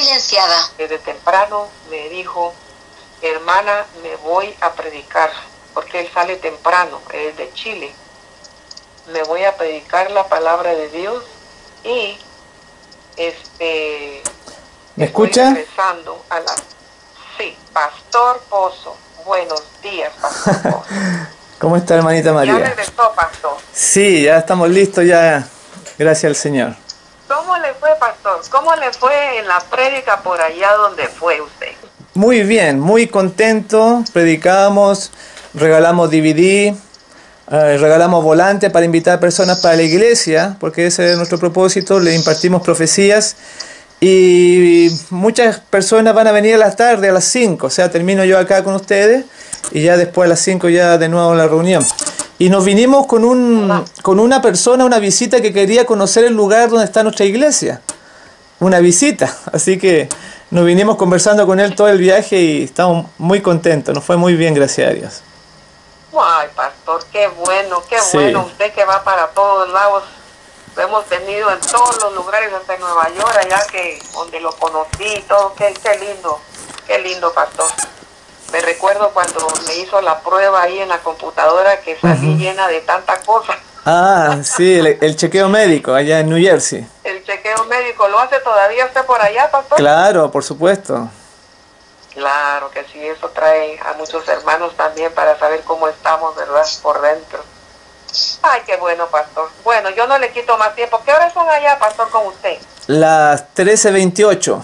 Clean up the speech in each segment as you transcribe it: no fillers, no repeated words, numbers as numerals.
silenciada. Desde temprano me dijo, hermana, me voy a predicar, porque él sale temprano, es de Chile. Me voy a predicar la palabra de Dios y ¿me escucha? Regresando a la... Sí, Pastor Pozo. Buenos días, Pastor Pozo. ¿Cómo está, hermanita María? ¿Ya regresó, Pastor? Sí, ya estamos listos ya, gracias al Señor. ¿Cómo le fue, Pastor? ¿Cómo le fue en la prédica por allá donde fue usted? Muy bien, muy contento. Predicamos, regalamos DVD, regalamos volantes para invitar personas para la iglesia, porque ese es nuestro propósito. Le impartimos profecías y muchas personas van a venir a la tarde, a las 5. O sea, termino yo acá con ustedes y ya después a las 5 ya de nuevo la reunión. Y nos vinimos con una persona, una visita que quería conocer el lugar donde está nuestra iglesia. Una visita. Así que nos vinimos conversando con él todo el viaje y estamos muy contentos. Nos fue muy bien, gracias a Dios. Ay, Pastor, qué bueno, Sí. bueno. Usted que va para todos lados. Lo hemos tenido en todos los lugares, hasta en Nueva York, allá que donde lo conocí y todo. Qué lindo, Pastor. Me recuerdo cuando me hizo la prueba ahí en la computadora que salí llena de tanta cosa. Ah, sí, el chequeo médico allá en New Jersey. El chequeo médico, ¿lo hace todavía usted por allá, Pastor? Claro, por supuesto. Claro que sí, eso trae a muchos hermanos también para saber cómo estamos, ¿verdad? Por dentro. Ay, qué bueno, Pastor. Bueno, yo no le quito más tiempo. ¿Qué horas son allá, Pastor, con usted? Las 13:28.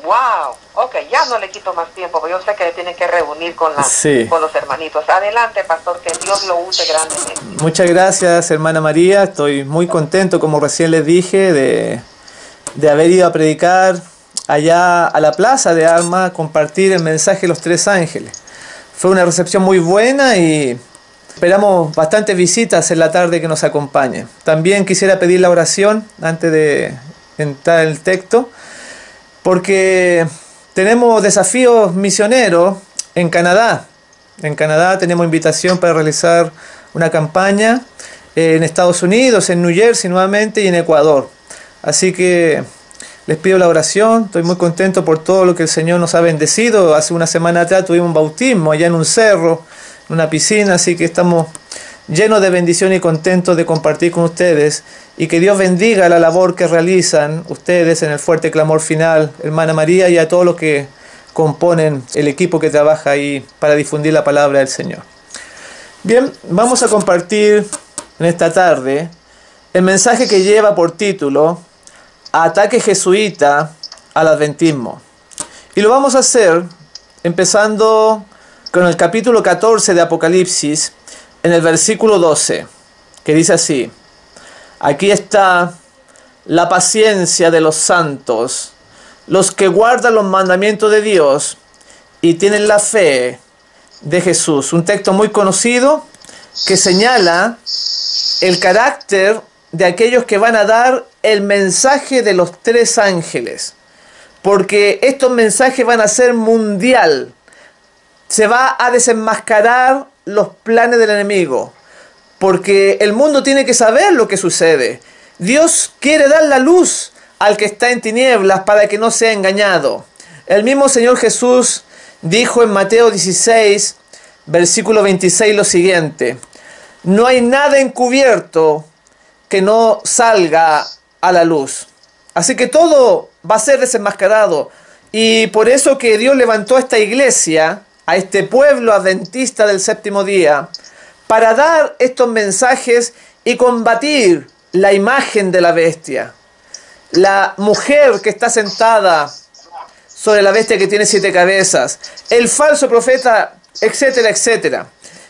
Wow, ok, ya no le quito más tiempo, porque yo sé que le tiene que reunir con los hermanitos. Adelante, Pastor, que Dios lo use grandemente. Muchas gracias, hermana María. Estoy muy contento, como recién les dije, de haber ido a predicar allá a la plaza de Armas, compartir el mensaje de los 3 ángeles. Fue una recepción muy buena y esperamos bastantes visitas en la tarde que nos acompañen. También quisiera pedir la oración antes de entrar en el texto, porque tenemos desafíos misioneros en Canadá. En Canadá tenemos invitación para realizar una campaña en Estados Unidos, en New Jersey nuevamente y en Ecuador. Así que les pido la oración. Estoy muy contento por todo lo que el Señor nos ha bendecido. Hace una semana atrás tuvimos un bautismo allá en un cerro, en una piscina, así que estamos llenos de bendición y contentos de compartir con ustedes y que Dios bendiga la labor que realizan ustedes en el Fuerte Clamor Final, hermana María, y a todos los que componen el equipo que trabaja ahí para difundir la palabra del Señor. Bien, vamos a compartir en esta tarde el mensaje que lleva por título Ataque jesuita al adventismo. Y lo vamos a hacer empezando con el capítulo 14 de Apocalipsis, en el versículo 12, que dice así: aquí está la paciencia de los santos, los que guardan los mandamientos de Dios y tienen la fe de Jesús. Un texto muy conocido que señala el carácter de aquellos que van a dar el mensaje de los 3 ángeles, porque estos mensajes van a ser mundial. Se va a desenmascarar los planes del enemigo, porque el mundo tiene que saber lo que sucede. Dios quiere dar la luz al que está en tinieblas para que no sea engañado. El mismo Señor Jesús dijo en Mateo 16, versículo 26 lo siguiente: no hay nada encubierto que no salga a la luz. Así que todo va a ser desenmascarado, y por eso que Dios levantó a esta iglesia, a este pueblo adventista del séptimo día, para dar estos mensajes y combatir la imagen de la bestia, la mujer que está sentada sobre la bestia que tiene 7 cabezas, el falso profeta, etcétera, etcétera.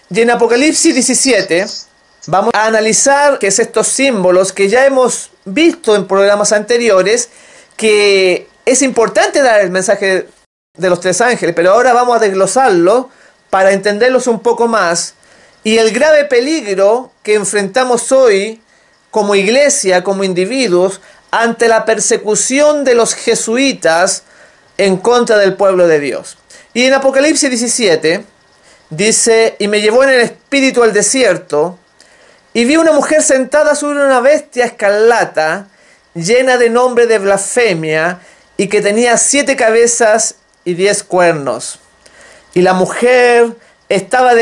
Y en Apocalipsis 17 vamos a analizar qué es estos símbolos que ya hemos visto en programas anteriores, que es importante dar el mensaje de los 3 ángeles, pero ahora vamos a desglosarlo para entenderlos un poco más, y el grave peligro que enfrentamos hoy como iglesia, como individuos, ante la persecución de los jesuitas en contra del pueblo de Dios. Y en Apocalipsis 17 dice: y me llevó en el espíritu al desierto, y vi una mujer sentada sobre una bestia escarlata, llena de nombre de blasfemia, y que tenía 7 cabezas y 10 cuernos. Y la mujer estaba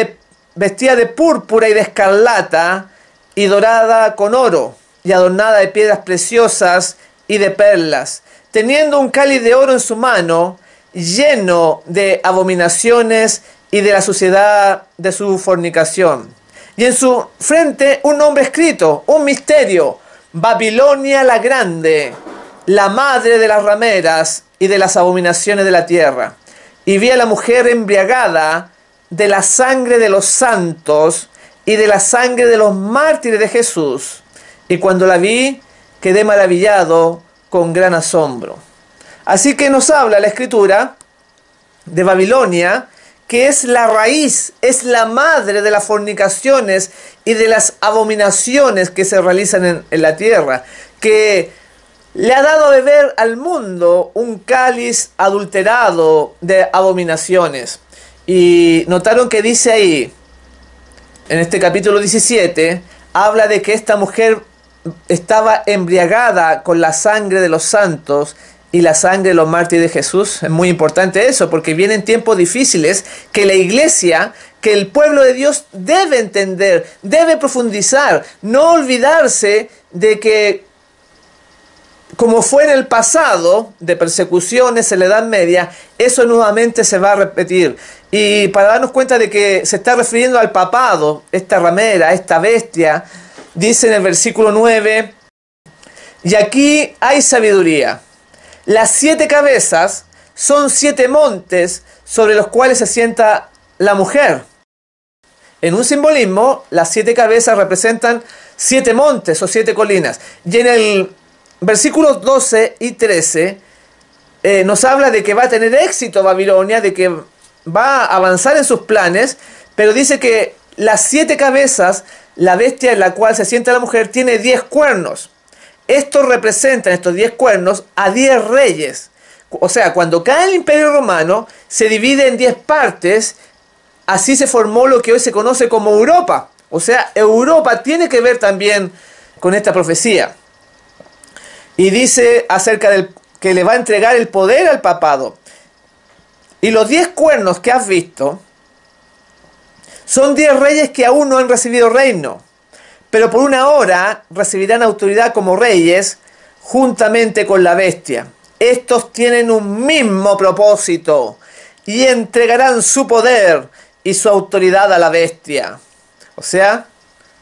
vestida de púrpura y de escarlata, y dorada con oro, y adornada de piedras preciosas y de perlas, teniendo un cáliz de oro en su mano, lleno de abominaciones y de la suciedad de su fornicación. Y en su frente un nombre escrito, un misterio: Babilonia la Grande, la madre de las rameras y de las abominaciones de la tierra. Y vi a la mujer embriagada de la sangre de los santos y de la sangre de los mártires de Jesús. Y cuando la vi, quedé maravillado con gran asombro. Así que nos habla la Escritura de Babilonia, que es la raíz, es la madre de las fornicaciones y de las abominaciones que se realizan en la tierra, que le ha dado a beber al mundo un cáliz adulterado de abominaciones. Y notaron que dice ahí, en este capítulo 17, habla de que esta mujer estaba embriagada con la sangre de los santos y la sangre de los mártires de Jesús. Es muy importante eso, porque vienen tiempos difíciles que la iglesia, que el pueblo de Dios debe entender, debe profundizar, no olvidarse de que, como fue en el pasado, de persecuciones en la Edad Media, eso nuevamente se va a repetir. Y para darnos cuenta de que se está refiriendo al papado, esta ramera, esta bestia, dice en el versículo 9, y aquí hay sabiduría. Las 7 cabezas son 7 montes sobre los cuales se sienta la mujer. En un simbolismo, las 7 cabezas representan 7 montes o 7 colinas. Y en el versículos 12 y 13 nos habla de que va a tener éxito Babilonia, de que va a avanzar en sus planes, pero dice que las 7 cabezas, la bestia en la cual se sienta la mujer, tiene 10 cuernos. Estos representan, estos 10 cuernos, a 10 reyes. O sea, cuando cae el Imperio Romano, se divide en 10 partes. Así se formó lo que hoy se conoce como Europa. O sea, Europa tiene que ver también con esta profecía. Y dice acerca del que le va a entregar el poder al papado. Y los 10 cuernos que has visto son 10 reyes que aún no han recibido reino, pero por una hora recibirán autoridad como reyes juntamente con la bestia. Estos tienen un mismo propósito y entregarán su poder y su autoridad a la bestia. O sea,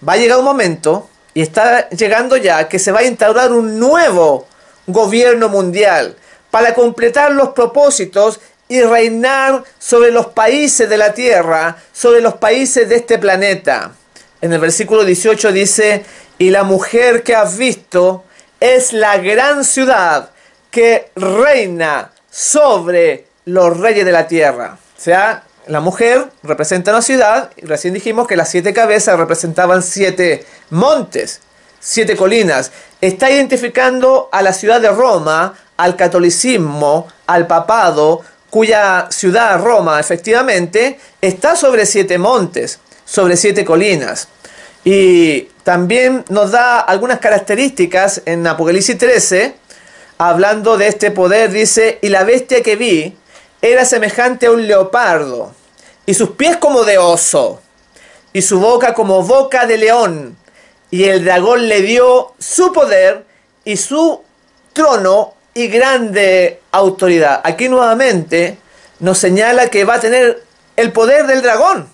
va a llegar un momento, y está llegando ya, que se va a instaurar un nuevo gobierno mundial para completar los propósitos y reinar sobre los países de la tierra, sobre los países de este planeta. En el versículo 18 dice, y la mujer que has visto es la gran ciudad que reina sobre los reyes de la tierra. O sea, la mujer representa una ciudad, y recién dijimos que las 7 cabezas representaban 7 montes, 7 colinas. Está identificando a la ciudad de Roma, al catolicismo, al papado, cuya ciudad, Roma, efectivamente, está sobre 7 montes, sobre 7 colinas. Y también nos da algunas características en Apocalipsis 13, hablando de este poder, dice, y la bestia que vi era semejante a un leopardo, y sus pies como de oso, y su boca como boca de león, y el dragón le dio su poder y su trono y grande autoridad. Aquí nuevamente nos señala que va a tener el poder del dragón,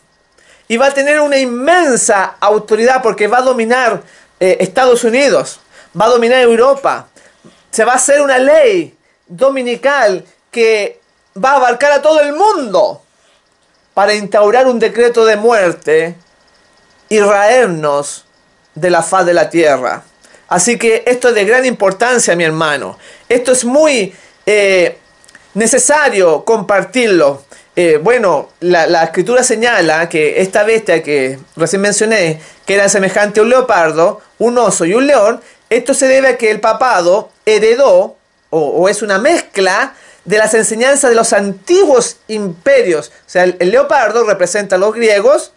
y va a tener una inmensa autoridad porque va a dominar Estados Unidos, va a dominar Europa. Se va a hacer una ley dominical que va a abarcar a todo el mundo para instaurar un decreto de muerte y raernos de la faz de la tierra. Así que esto es de gran importancia, mi hermano. Esto es muy necesario compartirlo. Bueno, la escritura señala que esta bestia que recién mencioné, que era semejante a un leopardo, un oso y un león, esto se debe a que el papado heredó, o es una mezcla de las enseñanzas de los antiguos imperios. O sea, el leopardo representa a los griegos,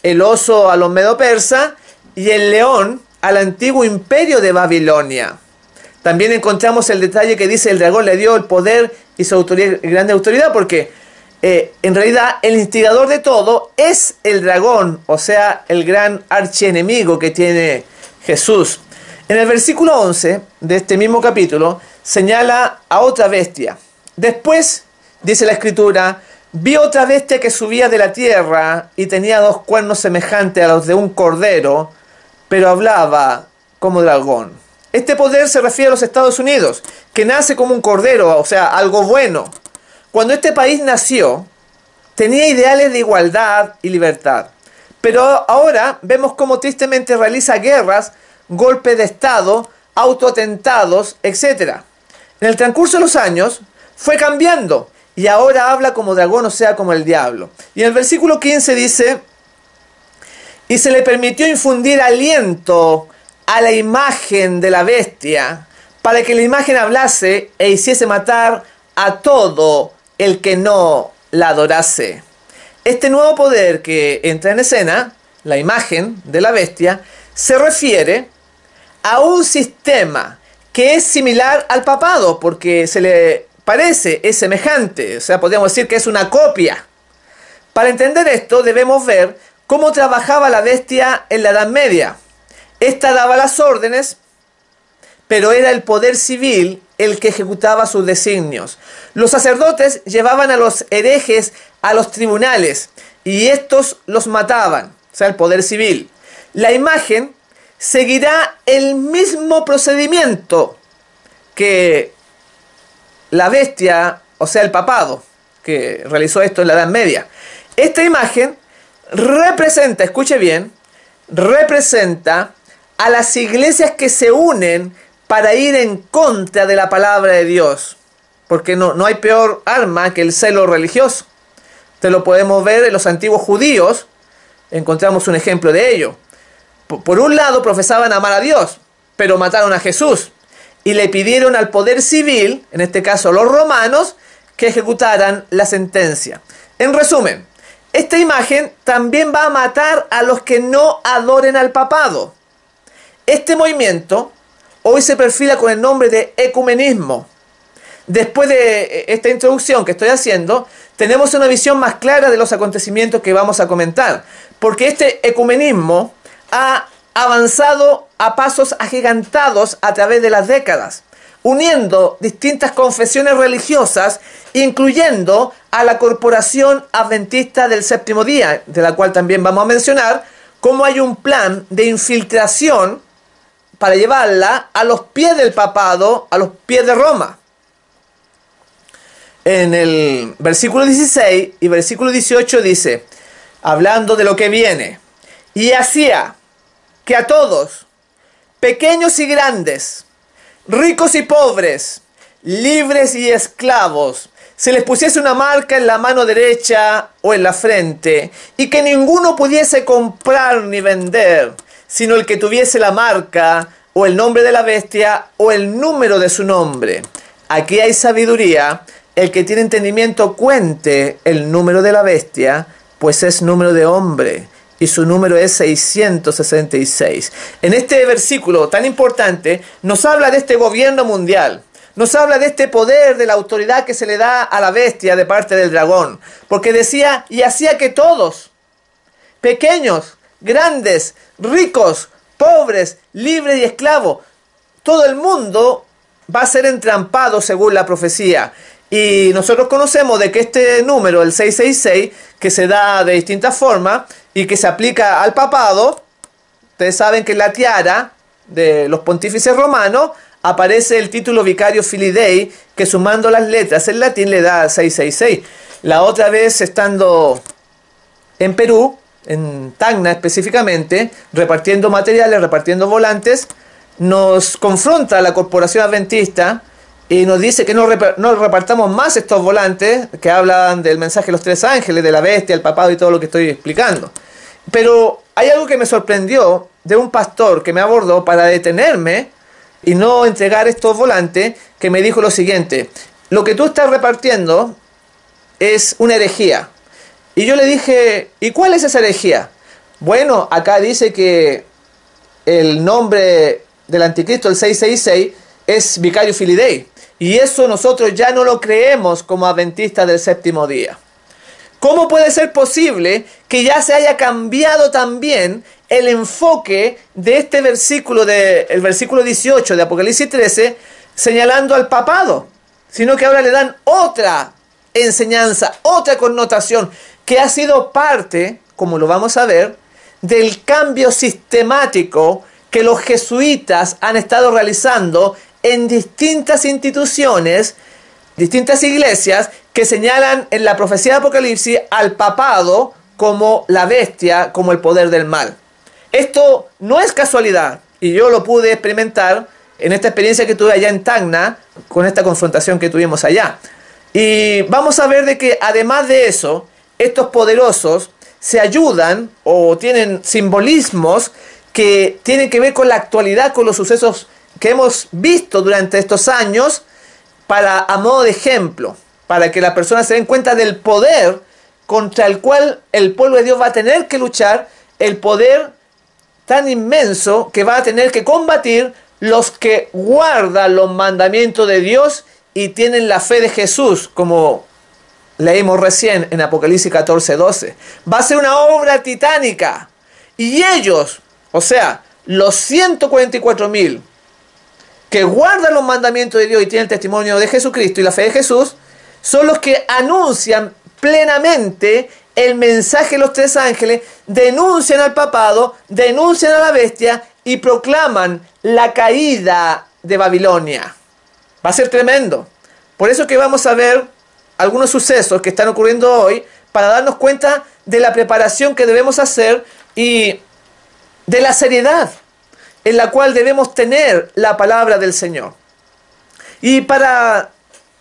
el oso a los medo-persas y el león al antiguo imperio de Babilonia. También encontramos el detalle que dice el dragón le dio el poder y su autoridad, grande autoridad, porque en realidad el instigador de todo es el dragón, o sea, el gran archienemigo que tiene Jesús. En el versículo 11 de este mismo capítulo señala a otra bestia. Después, dice la Escritura, vi otra bestia que subía de la tierra y tenía 2 cuernos semejantes a los de un cordero, pero hablaba como dragón. Este poder se refiere a los Estados Unidos, que nace como un cordero, o sea, algo bueno. Cuando este país nació, tenía ideales de igualdad y libertad. Pero ahora vemos cómo tristemente realiza guerras, golpes de Estado, autoatentados, etc. En el transcurso de los años fue cambiando y ahora habla como dragón, o sea, como el diablo. Y en el versículo 15 dice, y se le permitió infundir aliento a la imagen de la bestia, para que la imagen hablase e hiciese matar a todo el que no la adorase. Este nuevo poder que entra en escena, la imagen de la bestia, se refiere a un sistema que es similar al papado, porque se le parece, es semejante, o sea, podríamos decir que es una copia. Para entender esto debemos ver cómo trabajaba la bestia en la Edad Media. Esta daba las órdenes, pero era el poder civil el que ejecutaba sus designios. Los sacerdotes llevaban a los herejes a los tribunales y estos los mataban, o sea, el poder civil. La imagen seguirá el mismo procedimiento que la bestia, o sea, el papado, que realizó esto en la Edad Media. Esta imagen representa, escuche bien, representa a las iglesias que se unen para ir en contra de la palabra de Dios. Porque no hay peor arma que el celo religioso. Te lo podemos ver en los antiguos judíos, encontramos un ejemplo de ello. Por un lado profesaban amar a Dios, pero mataron a Jesús. Y le pidieron al poder civil, en este caso los romanos, que ejecutaran la sentencia. En resumen, esta imagen también va a matar a los que no adoren al papado. Este movimiento hoy se perfila con el nombre de ecumenismo. Después de esta introducción que estoy haciendo, tenemos una visión más clara de los acontecimientos que vamos a comentar. Porque este ecumenismo ha avanzado a pasos agigantados a través de las décadas, uniendo distintas confesiones religiosas, incluyendo a la Corporación Adventista del Séptimo Día, de la cual también vamos a mencionar cómo hay un plan de infiltración para llevarla a los pies del papado, a los pies de Roma. En el versículo 16 y versículo 18 dice, hablando de lo que viene, y hacía que a todos, pequeños y grandes, ricos y pobres, libres y esclavos, se les pusiese una marca en la mano derecha o en la frente, y que ninguno pudiese comprar ni vender, sino el que tuviese la marca o el nombre de la bestia o el número de su nombre. Aquí hay sabiduría. El que tiene entendimiento cuente el número de la bestia, pues es número de hombre, y su número es 666. En este versículo tan importante nos habla de este gobierno mundial. Nos habla de este poder, de la autoridad que se le da a la bestia de parte del dragón. Porque decía, y hacía que todos, pequeños, grandes, ricos, pobres, libres y esclavos, todo el mundo va a ser entrampado según la profecía. Y nosotros conocemos de que este número, el 666, que se da de distintas formas y que se aplica al papado, ustedes saben que en la tiara de los pontífices romanos aparece el título Vicario Filii Dei, que sumando las letras en latín le da 666. La otra vez, estando en Perú, en Tacna específicamente, repartiendo materiales, repartiendo volantes, nos confronta la Corporación Adventista y nos dice que no repartamos más estos volantes que hablan del mensaje de los 3 ángeles, de la bestia, el papado y todo lo que estoy explicando. Pero hay algo que me sorprendió de un pastor que me abordó para detenerme y no entregar estos volantes, que me dijo lo siguiente: lo que tú estás repartiendo es una herejía. Y yo le dije, ¿y cuál es esa herejía? Bueno, acá dice que el nombre del anticristo, el 666, es Vicarius Filii Dei. Y eso nosotros ya no lo creemos como adventistas del séptimo día. ¿Cómo puede ser posible que ya se haya cambiado también el enfoque de este versículo, el versículo 18 de Apocalipsis 13, señalando al papado? Sino que ahora le dan otra enseñanza, otra connotación, que ha sido parte, como lo vamos a ver, del cambio sistemático que los jesuitas han estado realizando en distintas instituciones, distintas iglesias, que señalan en la profecía de Apocalipsis al papado como la bestia, como el poder del mal. Esto no es casualidad, y yo lo pude experimentar en esta experiencia que tuve allá en Tacna, con esta confrontación que tuvimos allá. Y vamos a ver de que además de eso, estos poderosos se ayudan o tienen simbolismos que tienen que ver con la actualidad, con los sucesos que hemos visto durante estos años, a modo de ejemplo, para que las personas se den cuenta del poder contra el cual el pueblo de Dios va a tener que luchar, el poder tan inmenso que va a tener que combatir los que guardan los mandamientos de Dios y tienen la fe de Jesús, como leímos recién en Apocalipsis 14:12. Va a ser una obra titánica. Y ellos, o sea, los 144.000 que guardan los mandamientos de Dios y tienen el testimonio de Jesucristo y la fe de Jesús, son los que anuncian plenamente el mensaje de los tres ángeles, denuncian al papado, denuncian a la bestia y proclaman la caída de Babilonia. Va a ser tremendo. Por eso que vamos a ver algunos sucesos que están ocurriendo hoy para darnos cuenta de la preparación que debemos hacer y de la seriedad en la cual debemos tener la palabra del Señor. Y para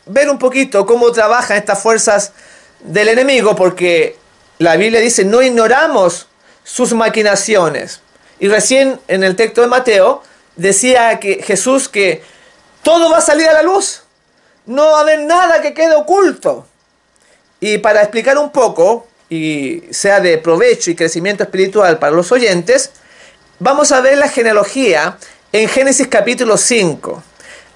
ver un poquito cómo trabajan estas fuerzas del enemigo, porque la Biblia dice, no ignoramos sus maquinaciones. Y recién en el texto de Mateo decía que Jesús que todo va a salir a la luz. No va a haber nada que quede oculto. Y para explicar un poco, y sea de provecho y crecimiento espiritual para los oyentes, vamos a ver la genealogía en Génesis capítulo 5.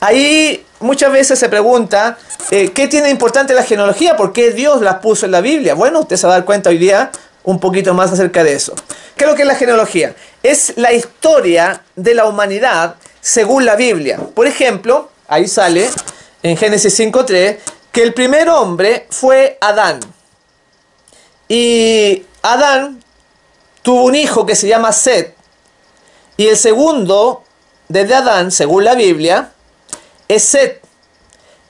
Ahí muchas veces se pregunta, ¿qué tiene importante la genealogía? ¿Por qué Dios las puso en la Biblia? Bueno, usted se va a dar cuenta hoy día un poquito más acerca de eso. ¿Qué es lo que es la genealogía? Es la historia de la humanidad según la Biblia. Por ejemplo, ahí sale en Génesis 5:3 que el primer hombre fue Adán. Y Adán tuvo un hijo que se llama Set. Y el segundo desde Adán, según la Biblia, es Set.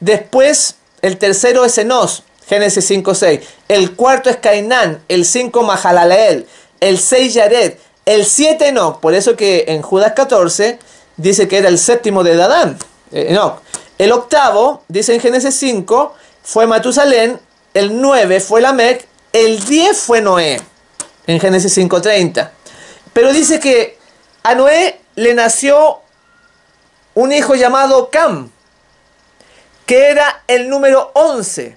Después, el tercero es Enos, Génesis 5:6. El cuarto es Cainán, el 5 Mahalaleel, el 6 Yared, el 7 Enoc. Por eso que en Judas 14 dice que era el séptimo de Adán, Enoc. El octavo, dice en Génesis 5, fue Matusalén, el 9 fue Lamec, el 10 fue Noé, en Génesis 5:30. Pero dice que a Noé le nació un hijo llamado Cam, que era el número 11.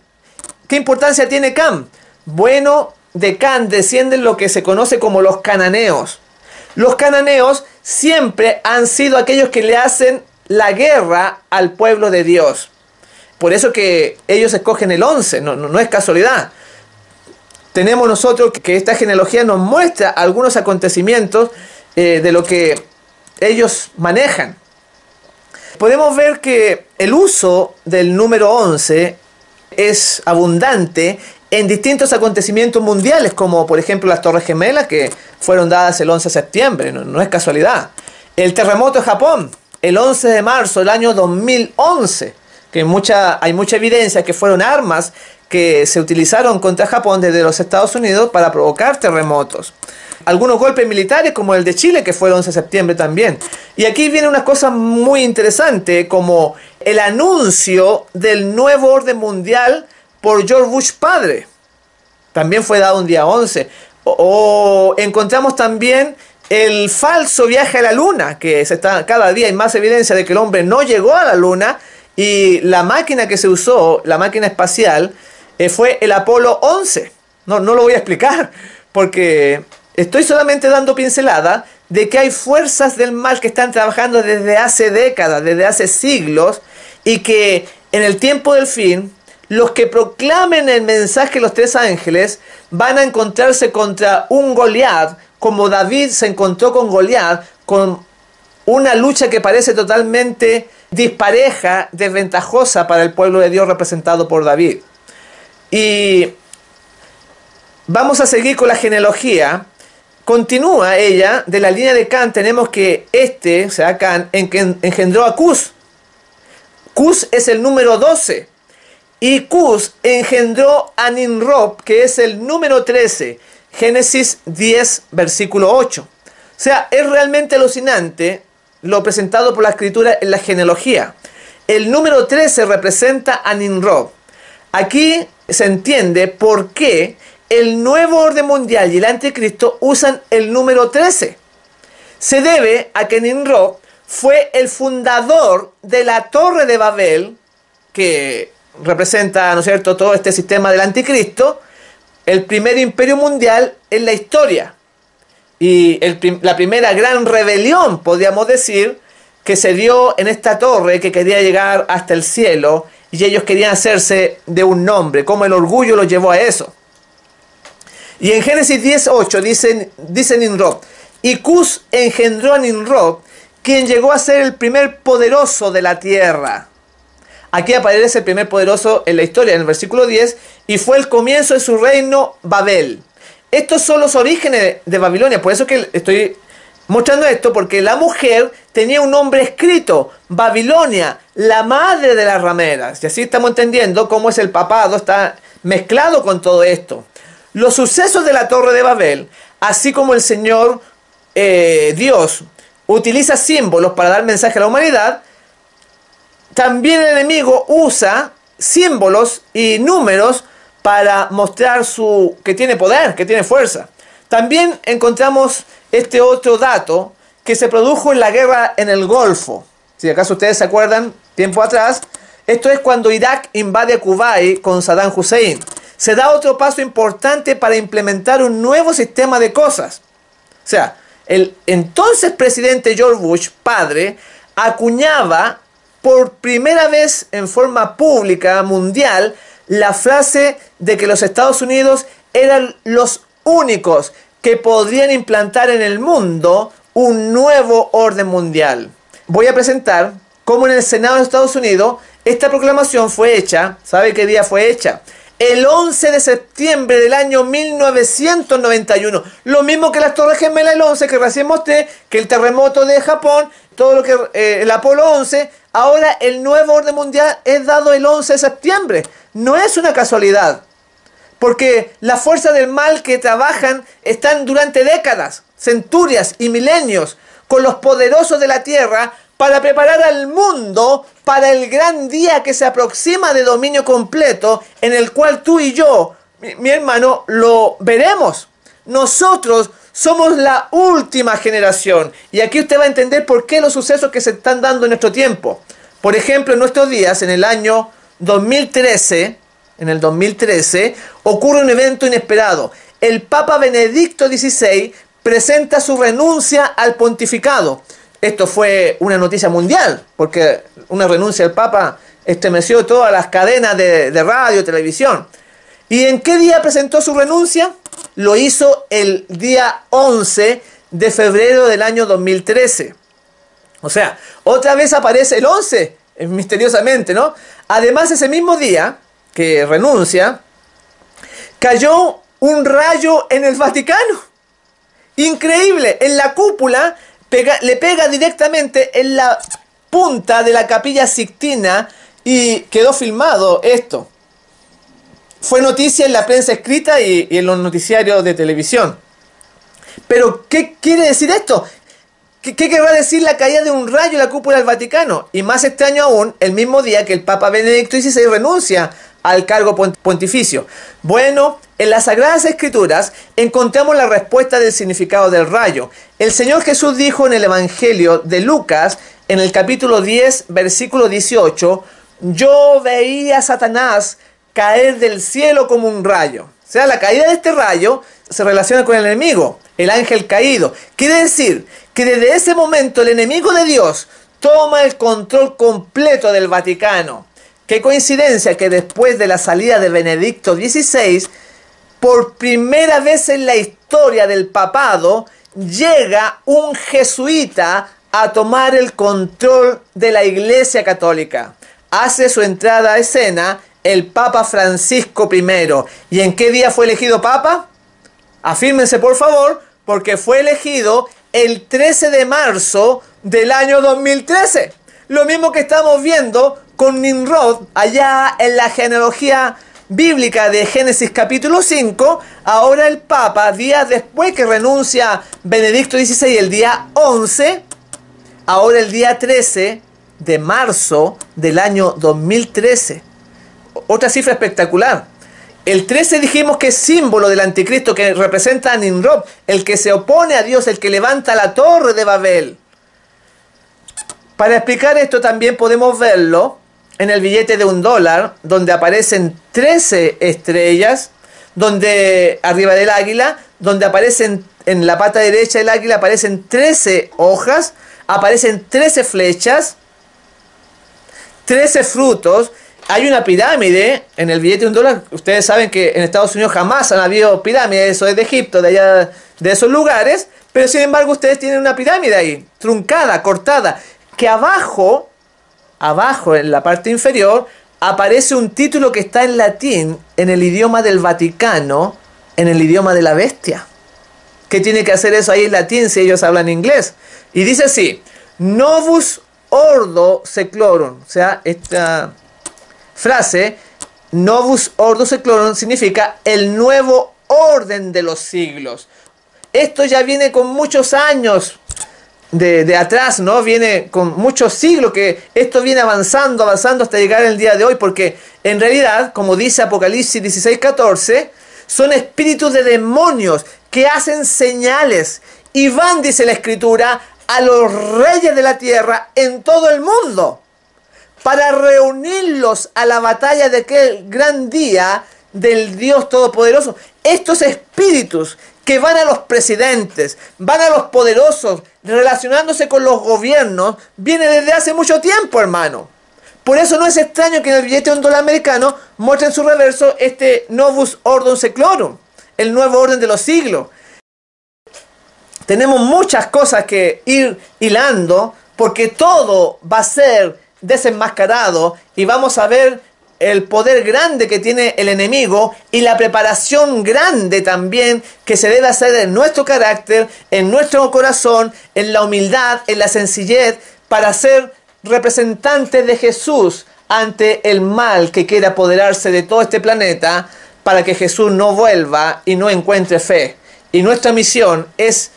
¿Qué importancia tiene Cam? Bueno, de Cam descienden lo que se conoce como los cananeos. Los cananeos siempre han sido aquellos que le hacen la guerra al pueblo de Dios. Por eso que ellos escogen el 11, no es casualidad. Tenemos nosotros que esta genealogía nos muestra algunos acontecimientos de lo que ellos manejan. Podemos ver que el uso del número 11 es abundante en distintos acontecimientos mundiales, como por ejemplo las Torres Gemelas, que fueron dadas el 11 de septiembre, no es casualidad. El terremoto de Japón, el 11 de marzo del año 2011, que hay mucha evidencia que fueron armas que se utilizaron contra Japón desde los Estados Unidos para provocar terremotos. Algunos golpes militares como el de Chile, que fue el 11 de septiembre también. Y aquí viene una cosa muy interesante, como el anuncio del nuevo orden mundial por George Bush padre. También fue dado un día 11. O encontramos también el falso viaje a la luna, que cada día hay más evidencia de que el hombre no llegó a la luna, y la máquina que se usó, la máquina espacial, fue el Apolo 11. No lo voy a explicar, porque estoy solamente dando pincelada de que hay fuerzas del mal que están trabajando desde hace décadas, desde hace siglos, y que en el tiempo del fin, los que proclamen el mensaje de los tres ángeles van a encontrarse contra un Goliat, como David se encontró con Goliat, con una lucha que parece totalmente dispareja, desventajosa para el pueblo de Dios representado por David. Y vamos a seguir con la genealogía. Continúa ella, de la línea de Can tenemos que o sea, Can, engendró a Cus. Cus es el número 12. Y Cus engendró a Nimrod, que es el número 13. Génesis 10, versículo 8. O sea, es realmente alucinante lo presentado por la escritura en la genealogía. El número 13 representa a Nimrod. Aquí se entiende por qué el nuevo orden mundial y el anticristo usan el número 13. Se debe a que Nimrod fue el fundador de la Torre de Babel, que representa, ¿no es cierto?, todo este sistema del anticristo, el primer imperio mundial en la historia. Y la primera gran rebelión, podríamos decir, que se dio en esta torre que quería llegar hasta el cielo, y ellos querían hacerse de un nombre, como el orgullo los llevó a eso. Y en Génesis 10:8 dice Nimrod, y Cus engendró a Nimrod, quien llegó a ser el primer poderoso de la tierra. Aquí aparece el primer poderoso en la historia, en el versículo 10, y fue el comienzo de su reino Babel. Estos son los orígenes de Babilonia, por eso que estoy mostrando esto, porque la mujer tenía un nombre escrito, Babilonia, la madre de las rameras. Y así estamos entendiendo cómo es el papado, está mezclado con todo esto. Los sucesos de la Torre de Babel, así como el Señor Dios utiliza símbolos para dar mensaje a la humanidad, también el enemigo usa símbolos y números para mostrar que tiene poder, que tiene fuerza. También encontramos este otro dato que se produjo en la guerra en el Golfo. Si acaso ustedes se acuerdan, tiempo atrás, esto es cuando Irak invade a Kuwait con Saddam Hussein. Se da otro paso importante para implementar un nuevo sistema de cosas. O sea, el entonces presidente George Bush, padre, acuñaba por primera vez en forma pública, mundial, la frase de que los Estados Unidos eran los únicos que podrían implantar en el mundo un nuevo orden mundial. Voy a presentar cómo en el Senado de Estados Unidos esta proclamación fue hecha. ¿Sabe qué día fue hecha? El 11 de septiembre del año 1991. Lo mismo que las Torres Gemelas el 11 que recién mostré, que el terremoto de Japón, todo lo que el Apolo 11. Ahora el nuevo orden mundial es dado el 11 de septiembre. No es una casualidad. Porque las fuerzas del mal que trabajan están durante décadas, centurias y milenios con los poderosos de la tierra para preparar al mundo para el gran día que se aproxima de dominio completo, en el cual tú y yo, mi hermano, lo veremos. Nosotros somos la última generación. Y aquí usted va a entender por qué los sucesos que se están dando en nuestro tiempo. Por ejemplo, en nuestros días, en el año 2013, ocurre un evento inesperado. El Papa Benedicto XVI presenta su renuncia al pontificado. Esto fue una noticia mundial, porque una renuncia del Papa estremeció todas las cadenas de radio, televisión. ¿Y en qué día presentó su renuncia? Lo hizo el día 11 de febrero del año 2013. O sea, otra vez aparece el 11, misteriosamente, ¿no? Además, ese mismo día que renuncia, cayó un rayo en el Vaticano. Increíble, en la cúpula le pega directamente en la punta de la Capilla Sixtina y quedó filmado esto. Fue noticia en la prensa escrita y en los noticiarios de televisión. Pero, ¿qué quiere decir esto? ¿Qué querrá decir la caída de un rayo en la cúpula del Vaticano? Y más extraño aún, el mismo día que el Papa Benedicto XVI renuncia al cargo pontificio. Bueno, en las Sagradas Escrituras encontramos la respuesta del significado del rayo. El Señor Jesús dijo en el Evangelio de Lucas, en el capítulo 10, versículo 18, yo veía a Satanás caer del cielo como un rayo. O sea, la caída de este rayo se relaciona con el enemigo, el ángel caído. Quiere decir que desde ese momento el enemigo de Dios toma el control completo del Vaticano. Qué coincidencia que después de la salida de Benedicto XVI, por primera vez en la historia del papado, llega un jesuita a tomar el control de la Iglesia Católica. Hace su entrada a escena el Papa Francisco I. ¿Y en qué día fue elegido Papa? Afírmense por favor, porque fue elegido el 13 de marzo del año 2013. Lo mismo que estamos viendo con Nimrod allá en la genealogía bíblica de Génesis capítulo 5. Ahora el Papa, días después que renuncia Benedicto XVI, el día 11, ahora el día 13 de marzo del año 2013. Otra cifra espectacular. El 13 dijimos que es símbolo del anticristo, que representa a Nimrod, el que se opone a Dios, el que levanta la torre de Babel. Para explicar esto también podemos verlo en el billete de $1, donde aparecen 13 estrellas, donde arriba del águila, donde aparecen en la pata derecha del águila aparecen 13 hojas, aparecen 13 flechas, 13 frutos. Hay una pirámide en el billete de $1. Ustedes saben que en Estados Unidos jamás han habido pirámides, eso es de Egipto, de allá, de esos lugares. Pero sin embargo ustedes tienen una pirámide ahí, truncada, cortada, que abajo en la parte inferior, aparece un título que está en latín, en el idioma del Vaticano, en el idioma de la bestia. ¿Qué tiene que hacer eso ahí en latín si ellos hablan inglés? Y dice así: Novus Ordo Seclorum. O sea, esta frase, Novus Ordo Seclorum, significa el nuevo orden de los siglos. Esto ya viene con muchos años de atrás, ¿no? Viene con muchos siglos, que esto viene avanzando hasta llegar el día de hoy, porque en realidad, como dice Apocalipsis 16:14, son espíritus de demonios que hacen señales y van, dice la Escritura, a los reyes de la tierra en todo el mundo, para reunirlos a la batalla de aquel gran día del Dios Todopoderoso. Estos espíritus que van a los presidentes, van a los poderosos, relacionándose con los gobiernos, viene desde hace mucho tiempo, hermano. Por eso no es extraño que en el billete de $1 americano muestren su reverso este Novus Ordo Seclorum, el nuevo orden de los siglos. Tenemos muchas cosas que ir hilando, porque todo va a ser desenmascarado y vamos a ver el poder grande que tiene el enemigo y la preparación grande también que se debe hacer en nuestro carácter, en nuestro corazón, en la humildad, en la sencillez, para ser representantes de Jesús ante el mal que quiere apoderarse de todo este planeta, para que Jesús no vuelva y no encuentre fe. Y nuestra misión es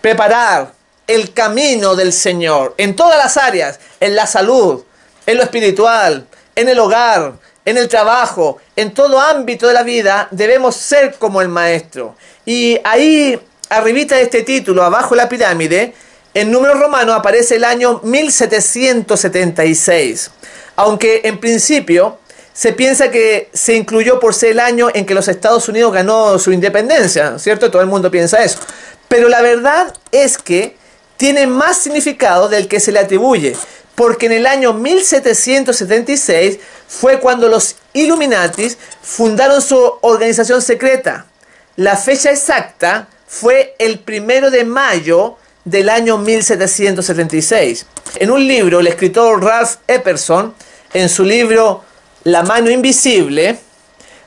preparar el camino del Señor en todas las áreas, en la salud, en lo espiritual, en el hogar, en el trabajo, en todo ámbito de la vida. Debemos ser como el Maestro. Y ahí, arribita de este título, abajo de la pirámide, en números romanos aparece el año 1776. Aunque en principio se piensa que se incluyó por ser el año en que los Estados Unidos ganó su independencia, ¿cierto? Todo el mundo piensa eso. Pero la verdad es que tiene más significado del que se le atribuye, porque en el año 1776 fue cuando los Illuminatis fundaron su organización secreta. La fecha exacta fue el 1 de mayo del año 1776. En un libro, el escritor Ralph Epperson, en su libro La mano invisible,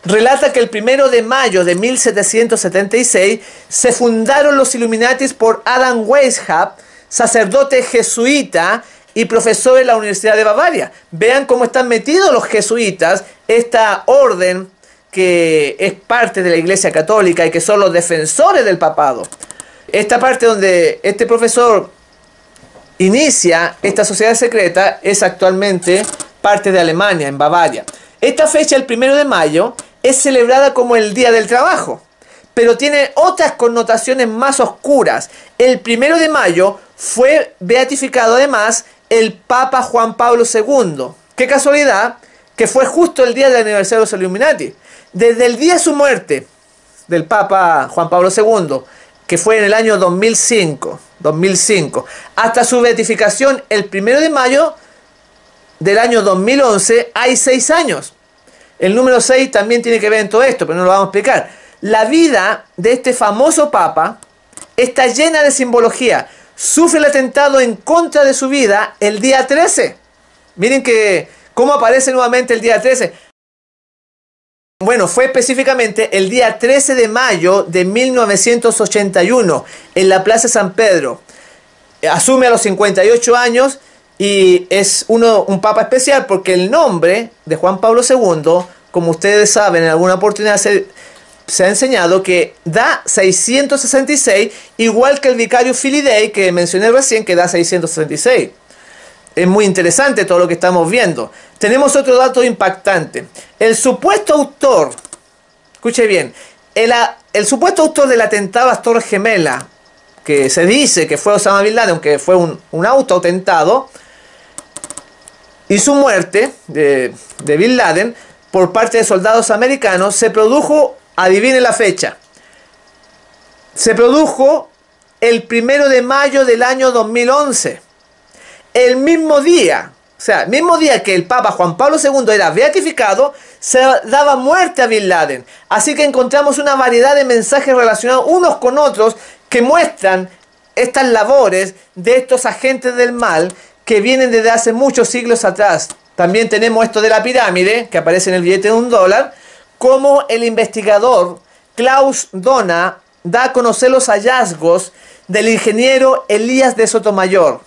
relata que el 1 de mayo de 1776 se fundaron los Illuminatis por Adam Weishaupt, sacerdote jesuita y profesor en la Universidad de Bavaria. Vean cómo están metidos los jesuitas, esta orden que es parte de la Iglesia Católica y que son los defensores del papado. Esta parte donde este profesor inicia esta sociedad secreta es actualmente parte de Alemania, en Bavaria. Esta fecha, el 1 de mayo, es celebrada como el Día del Trabajo, pero tiene otras connotaciones más oscuras. El 1 de mayo fue beatificado además el Papa Juan Pablo II. Qué casualidad que fue justo el día del aniversario de los Illuminati. Desde el día de su muerte del Papa Juan Pablo II, que fue en el año 2005, hasta su beatificación el 1 de mayo del año 2011, hay 6 años. El número 6 también tiene que ver en todo esto, pero no lo vamos a explicar. La vida de este famoso Papa está llena de simbología. Sufre el atentado en contra de su vida el día 13. Miren que cómo aparece nuevamente el día 13. Bueno, fue específicamente el día 13 de mayo de 1981 en la Plaza San Pedro. Asume a los 58 años y es un papa especial porque el nombre de Juan Pablo II, como ustedes saben, en alguna oportunidad se ha enseñado que da 666, igual que el vicario Filidei que mencioné recién, que da 666. Es muy interesante todo lo que estamos viendo. Tenemos otro dato impactante. El supuesto autor, escuche bien, el supuesto autor del atentado a las Torres Gemelas, que se dice que fue Osama Bin Laden, aunque fue un autoatentado, y su muerte de Bin Laden por parte de soldados americanos se produjo, adivinen la fecha, se produjo el 1 de mayo del año 2011. El mismo día, o sea, el mismo día que el Papa Juan Pablo II era beatificado, se daba muerte a Bin Laden. Así que encontramos una variedad de mensajes relacionados unos con otros que muestran estas labores de estos agentes del mal que vienen desde hace muchos siglos atrás. También tenemos esto de la pirámide, que aparece en el billete de $1, como el investigador Klaus Dona da a conocer los hallazgos del ingeniero Elías de Sotomayor.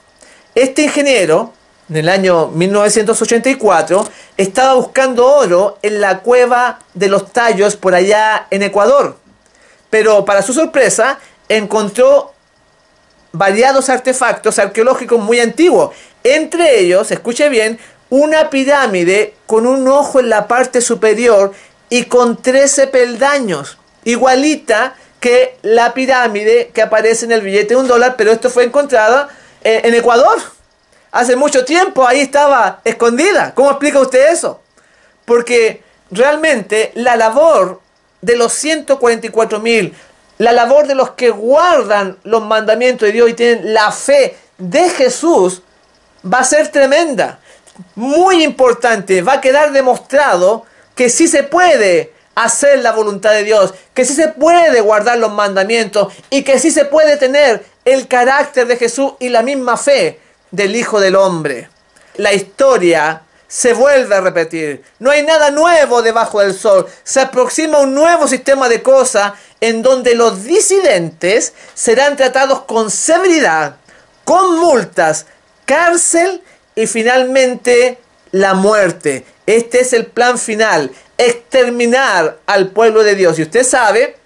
Este ingeniero, en el año 1984, estaba buscando oro en la cueva de los Tallos por allá en Ecuador. Pero para su sorpresa, encontró variados artefactos arqueológicos muy antiguos. Entre ellos, escuche bien, una pirámide con un ojo en la parte superior y con 13 peldaños. Igualita que la pirámide que aparece en el billete de $1, pero esto fue encontrada en Ecuador. Hace mucho tiempo ahí estaba escondida. ¿Cómo explica usted eso? Porque realmente la labor de los 144.000, la labor de los que guardan los mandamientos de Dios y tienen la fe de Jesús, va a ser tremenda, muy importante. Va a quedar demostrado que sí se puede hacer la voluntad de Dios, que sí se puede guardar los mandamientos y que sí se puede tener el carácter de Jesús y la misma fe del Hijo del Hombre. La historia se vuelve a repetir. No hay nada nuevo debajo del sol. Se aproxima un nuevo sistema de cosas en donde los disidentes serán tratados con severidad, con multas, cárcel y finalmente la muerte. Este es el plan final: exterminar al pueblo de Dios. Y usted sabe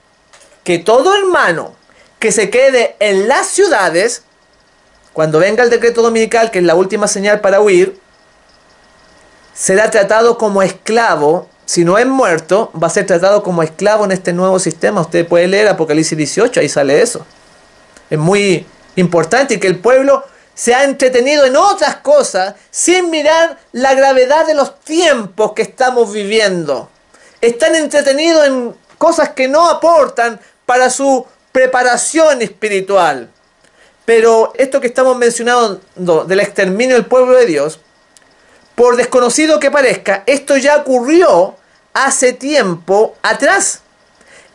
que todo hermano que se quede en las ciudades, cuando venga el decreto dominical, que es la última señal para huir, será tratado como esclavo. Si no es muerto, va a ser tratado como esclavo en este nuevo sistema. Usted puede leer Apocalipsis 18, ahí sale eso. Es muy importante que el pueblo se ha entretenido en otras cosas sin mirar la gravedad de los tiempos que estamos viviendo. Están entretenidos en cosas que no aportan para su preparación espiritual. Pero esto que estamos mencionando del exterminio del pueblo de Dios, por desconocido que parezca, esto ya ocurrió hace tiempo atrás.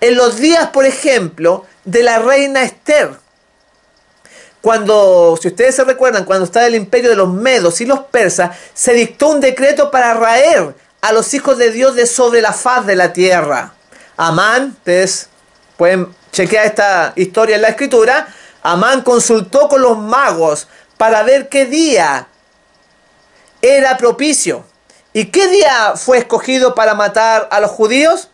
En los días, por ejemplo, de la reina Esther. Cuando, si ustedes se recuerdan, cuando estaba el imperio de los medos y los persas, se dictó un decreto para raer a los hijos de Dios de sobre la faz de la tierra. Amán, ustedes pueden chequear esta historia en la escritura, Amán consultó con los magos para ver qué día era propicio. ¿Y qué día fue escogido para matar a los judíos?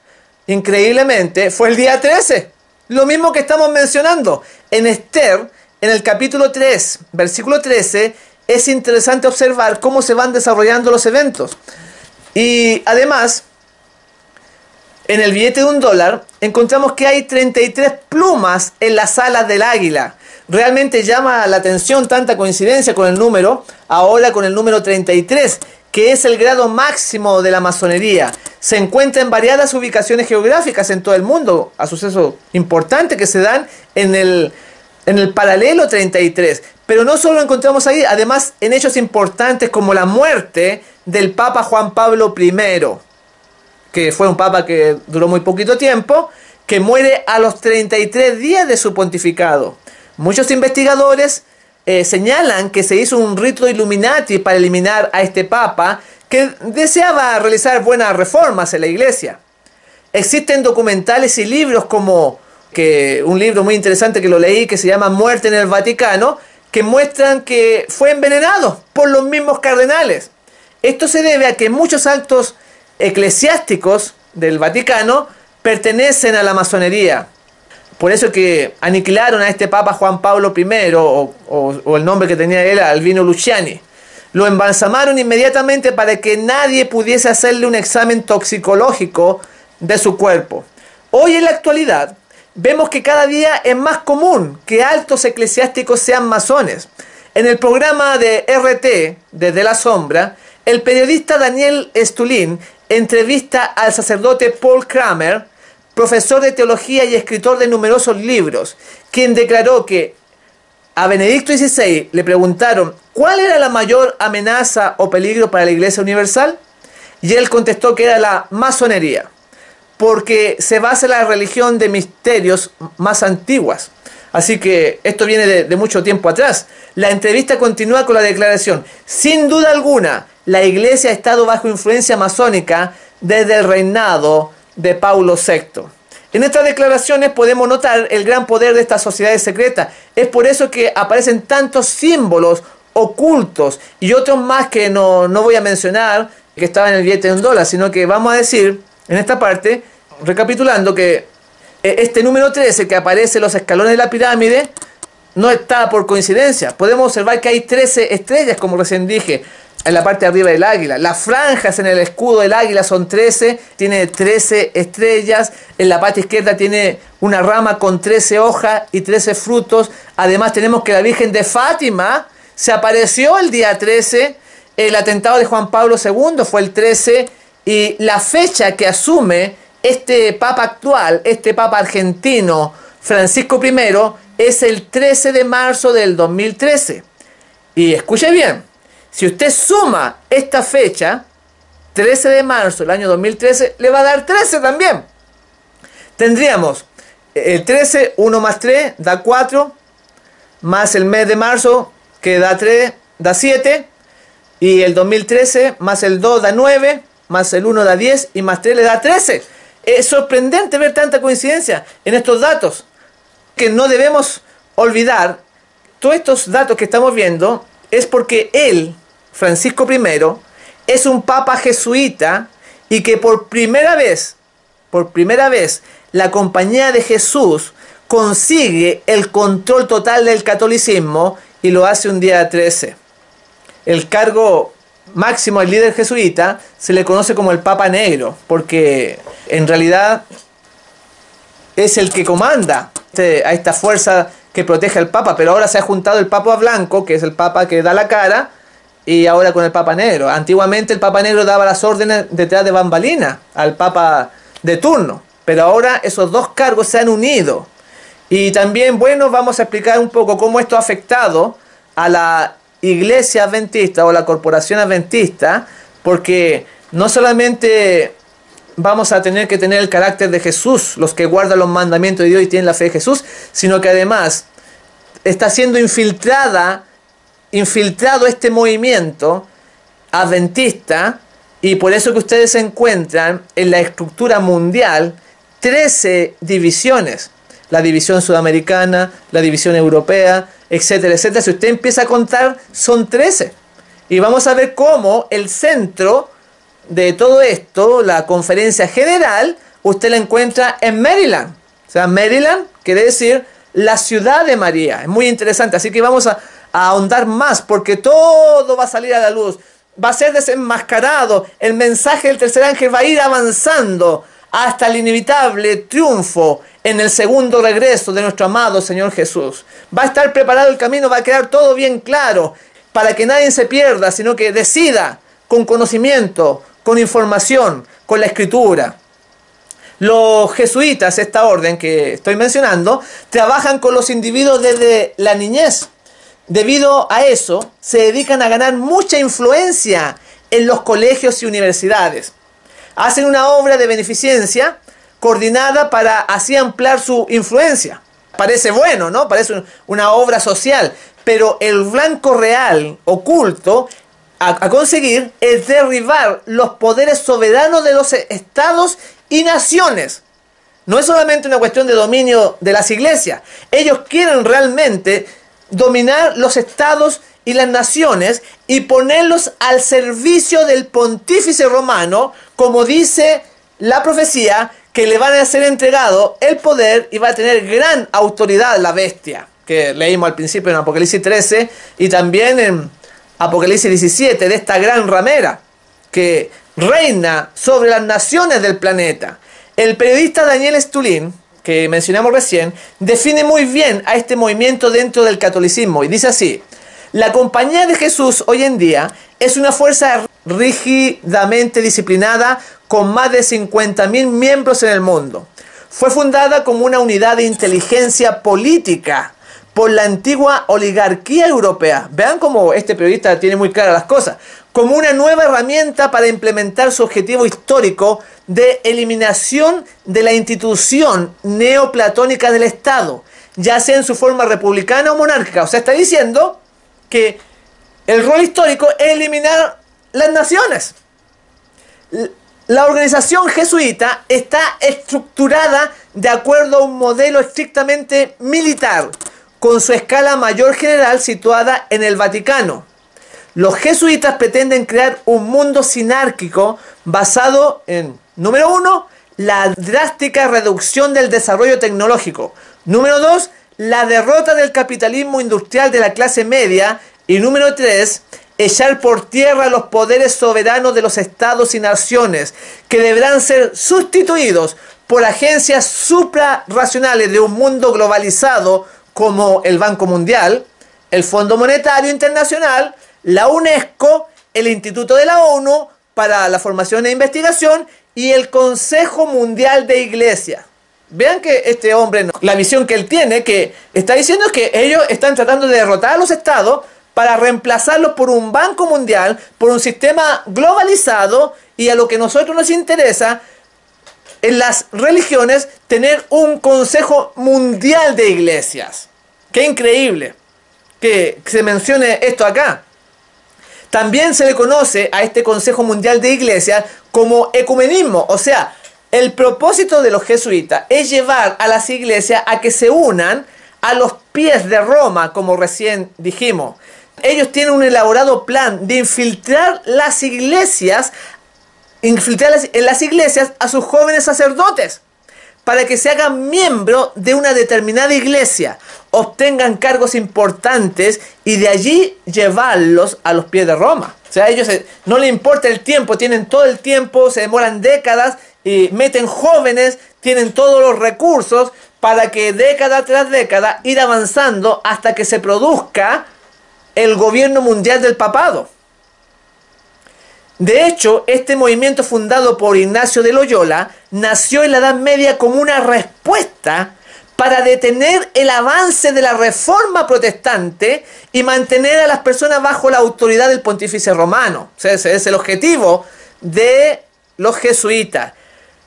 Increíblemente, fue el día 13. Lo mismo que estamos mencionando. En Esther, en el capítulo 3, versículo 13, es interesante observar cómo se van desarrollando los eventos. Y además, en el billete de $1, encontramos que hay 33 plumas en las alas del águila. Realmente llama la atención tanta coincidencia con el número, ahora con el número 33. que es el grado máximo de la masonería. Se encuentra en variadas ubicaciones geográficas en todo el mundo, a sucesos importantes que se dan en el paralelo 33. Pero no solo lo encontramos ahí, además en hechos importantes como la muerte del Papa Juan Pablo I, que fue un papa que duró muy poquito tiempo, que muere a los 33 días de su pontificado. Muchos investigadores señalan que se hizo un rito Illuminati para eliminar a este papa que deseaba realizar buenas reformas en la iglesia. Existen documentales y libros como un libro muy interesante que lo leí que se llama Muerte en el Vaticano, que muestran que fue envenenado por los mismos cardenales. Esto se debe a que muchos altos eclesiásticos del Vaticano pertenecen a la masonería. Por eso que aniquilaron a este Papa Juan Pablo I, o el nombre que tenía él, Albino Luciani. Lo embalsamaron inmediatamente para que nadie pudiese hacerle un examen toxicológico de su cuerpo. Hoy en la actualidad vemos que cada día es más común que altos eclesiásticos sean masones. En el programa de RT, Desde la Sombra, el periodista Daniel Stulin entrevista al sacerdote Paul Kramer, profesor de teología y escritor de numerosos libros, quien declaró que a Benedicto XVI le preguntaron ¿cuál era la mayor amenaza o peligro para la Iglesia Universal? Y él contestó que era la masonería, porque se basa en la religión de misterios más antiguas. Así que esto viene de mucho tiempo atrás. La entrevista continúa con la declaración: sin duda alguna, la Iglesia ha estado bajo influencia masónica desde el reinado de Paulo VI. En estas declaraciones podemos notar el gran poder de estas sociedades secretas. Es por eso que aparecen tantos símbolos ocultos y otros más que no voy a mencionar, que estaban en el billete de $1, sino que vamos a decir en esta parte, recapitulando, que este número 13 que aparece en los escalones de la pirámide no está por coincidencia. Podemos observar que hay 13 estrellas, como recién dije, en la parte de arriba del águila. Las franjas en el escudo del águila son 13, tiene 13 estrellas. En la parte izquierda tiene una rama con 13 hojas y 13 frutos. Además tenemos que la Virgen de Fátima se apareció el día 13. El atentado de Juan Pablo II fue el 13. Y la fecha que asume este papa actual, este papa argentino, Francisco I, es el 13 de marzo del 2013. Y escuche bien, si usted suma esta fecha, 13 de marzo del año 2013, le va a dar 13 también. Tendríamos el 13, 1 más 3, da 4, más el mes de marzo, que da 3, da 7, y el 2013 más el 2 da 9, más el 1 da 10, y más 3 le da 13. Es sorprendente ver tanta coincidencia en estos datos, que no debemos olvidar. Todos estos datos que estamos viendo es porque él, Francisco I, es un papa jesuita y que por primera vez, la Compañía de Jesús consigue el control total del catolicismo y lo hace un día 13. El cargo máximo al líder jesuita se le conoce como el Papa Negro, porque en realidad es el que comanda a esta fuerza que protege al Papa, pero ahora se ha juntado el Papa Blanco, que es el Papa que da la cara, y ahora con el Papa Negro. Antiguamente el Papa Negro daba las órdenes detrás de bambalina al Papa de turno, pero ahora esos dos cargos se han unido. Y también, bueno, vamos a explicar un poco cómo esto ha afectado a la Iglesia Adventista o la Corporación Adventista, porque no solamente vamos a tener que tener el carácter de Jesús, los que guardan los mandamientos de Dios y tienen la fe de Jesús, sino que además está siendo infiltrado este movimiento adventista, y por eso que ustedes encuentran en la estructura mundial 13 divisiones: la división sudamericana, la división europea, etcétera, etcétera. Si usted empieza a contar, son 13. Y vamos a ver cómo el centro de todo esto, la conferencia general, usted la encuentra en Maryland. O sea, Maryland quiere decir la ciudad de María. Es muy interesante, así que vamos a ahondar más, porque todo va a salir a la luz. Va a ser desenmascarado. El mensaje del tercer ángel va a ir avanzando hasta el inevitable triunfo en el segundo regreso de nuestro amado Señor Jesús. Va a estar preparado el camino, va a quedar todo bien claro, para que nadie se pierda, sino que decida con conocimiento, con información, con la escritura. Los jesuitas, esta orden que estoy mencionando, trabajan con los individuos desde la niñez. Debido a eso, se dedican a ganar mucha influencia en los colegios y universidades. Hacen una obra de beneficencia coordinada para así ampliar su influencia. Parece bueno, ¿no? Parece una obra social, pero el blanco real, oculto, a conseguir es derribar los poderes soberanos de los estados y naciones. No es solamente una cuestión de dominio de las iglesias. Ellos quieren realmente dominar los estados y las naciones y ponerlos al servicio del pontífice romano, como dice la profecía, que le van a ser entregado el poder y va a tener gran autoridad la bestia, que leímos al principio en Apocalipsis 13 y también en Apocalipsis 17, de esta gran ramera que reina sobre las naciones del planeta. El periodista Daniel Stulin, que mencionamos recién, define muy bien a este movimiento dentro del catolicismo y dice así: la Compañía de Jesús hoy en día es una fuerza rígidamente disciplinada con más de 50.000 miembros en el mundo. Fue fundada como una unidad de inteligencia política por la antigua oligarquía europea. Vean cómo este periodista tiene muy claras las cosas. Como una nueva herramienta para implementar su objetivo histórico de eliminación de la institución neoplatónica del Estado, ya sea en su forma republicana o monárquica. O sea, está diciendo que el rol histórico es eliminar las naciones. La organización jesuita está estructurada de acuerdo a un modelo estrictamente militar, con su escala mayor general situada en el Vaticano. Los jesuitas pretenden crear un mundo sinárquico basado en, número 1, la drástica reducción del desarrollo tecnológico. Número 2, la derrota del capitalismo industrial de la clase media. Y número 3, echar por tierra los poderes soberanos de los estados y naciones, que deberán ser sustituidos por agencias suprarracionales de un mundo globalizado como el Banco Mundial, el Fondo Monetario Internacional, la UNESCO, el Instituto de la ONU para la Formación e Investigación y el Consejo Mundial de Iglesias. Vean que este hombre, la visión que él tiene, que está diciendo es que ellos están tratando de derrotar a los estados para reemplazarlos por un banco mundial, por un sistema globalizado, y a lo que a nosotros nos interesa en las religiones, tener un consejo mundial de iglesias. Qué increíble que se mencione esto acá. También se le conoce a este consejo mundial de iglesias como ecumenismo. O sea, el propósito de los jesuitas es llevar a las iglesias a que se unan a los pies de Roma, como recién dijimos. Ellos tienen un elaborado plan de infiltrar en las iglesias a sus jóvenes sacerdotes, para que se hagan miembros de una determinada iglesia, obtengan cargos importantes y de allí llevarlos a los pies de Roma. O sea, a ellos no les importa el tiempo, tienen todo el tiempo, se demoran décadas y meten jóvenes, tienen todos los recursos para que década tras década ir avanzando hasta que se produzca el gobierno mundial del papado. De hecho, este movimiento fundado por Ignacio de Loyola nació en la Edad Media como una respuesta para detener el avance de la reforma protestante y mantener a las personas bajo la autoridad del pontífice romano. O sea, ese es el objetivo de los jesuitas.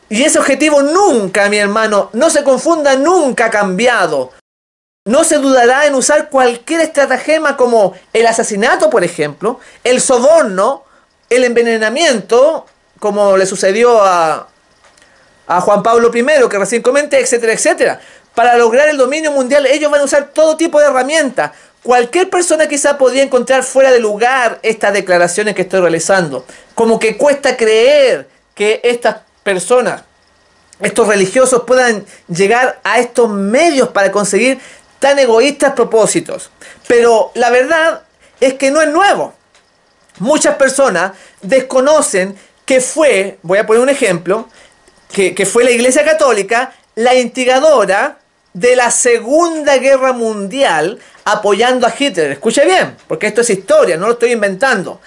Y ese objetivo nunca, mi hermano, no se confunda, nunca ha cambiado. No se dudará en usar cualquier estratagema como el asesinato, por ejemplo, el soborno, el envenenamiento, como le sucedió a Juan Pablo I, que recién comenté, etcétera, etcétera. Para lograr el dominio mundial, ellos van a usar todo tipo de herramientas. Cualquier persona quizá podría encontrar fuera de lugar estas declaraciones que estoy realizando. Como que cuesta creer que estas personas, estos religiosos, puedan llegar a estos medios para conseguir tan egoístas propósitos. Pero la verdad es que no es nuevo. Muchas personas desconocen que fue, voy a poner un ejemplo, que fue la Iglesia Católica la instigadora de la Segunda Guerra Mundial apoyando a Hitler. Escuche bien, porque esto es historia, no lo estoy inventando.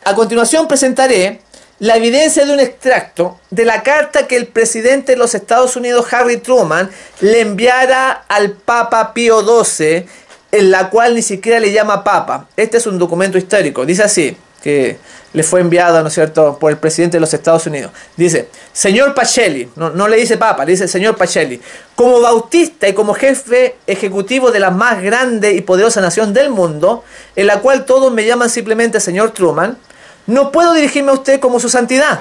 A continuación presentaré la evidencia de un extracto de la carta que el presidente de los Estados Unidos, Harry Truman, le enviara al Papa Pío XII, en la cual ni siquiera le llama Papa. Este es un documento histórico. Dice así, que le fue enviado, ¿no es cierto?, por el presidente de los Estados Unidos. Dice, señor Pacelli, no le dice Papa, le dice señor Pacelli, como bautista y como jefe ejecutivo de la más grande y poderosa nación del mundo, en la cual todos me llaman simplemente señor Truman, no puedo dirigirme a usted como su santidad,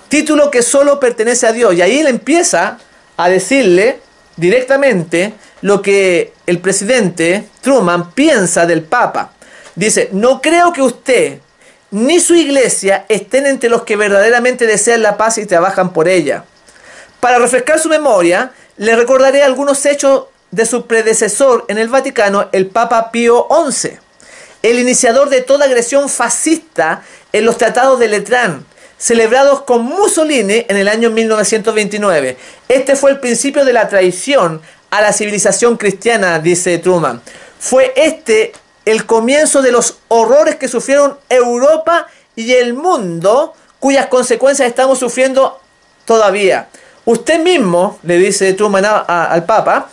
título que solo pertenece a Dios. Y ahí él empieza a decirle directamente lo que el presidente Truman piensa del Papa. Dice, no creo que usted ni su iglesia estén entre los que verdaderamente desean la paz y trabajan por ella. Para refrescar su memoria, le recordaré algunos hechos de su predecesor en el Vaticano, el Papa Pío XI, el iniciador de toda agresión fascista en los tratados de Letrán, celebrados con Mussolini en el año 1929. Este fue el principio de la traición a la civilización cristiana, dice Truman. Fue este el comienzo de los horrores que sufrieron Europa y el mundo, cuyas consecuencias estamos sufriendo todavía. Usted mismo, le dice Truman al Papa,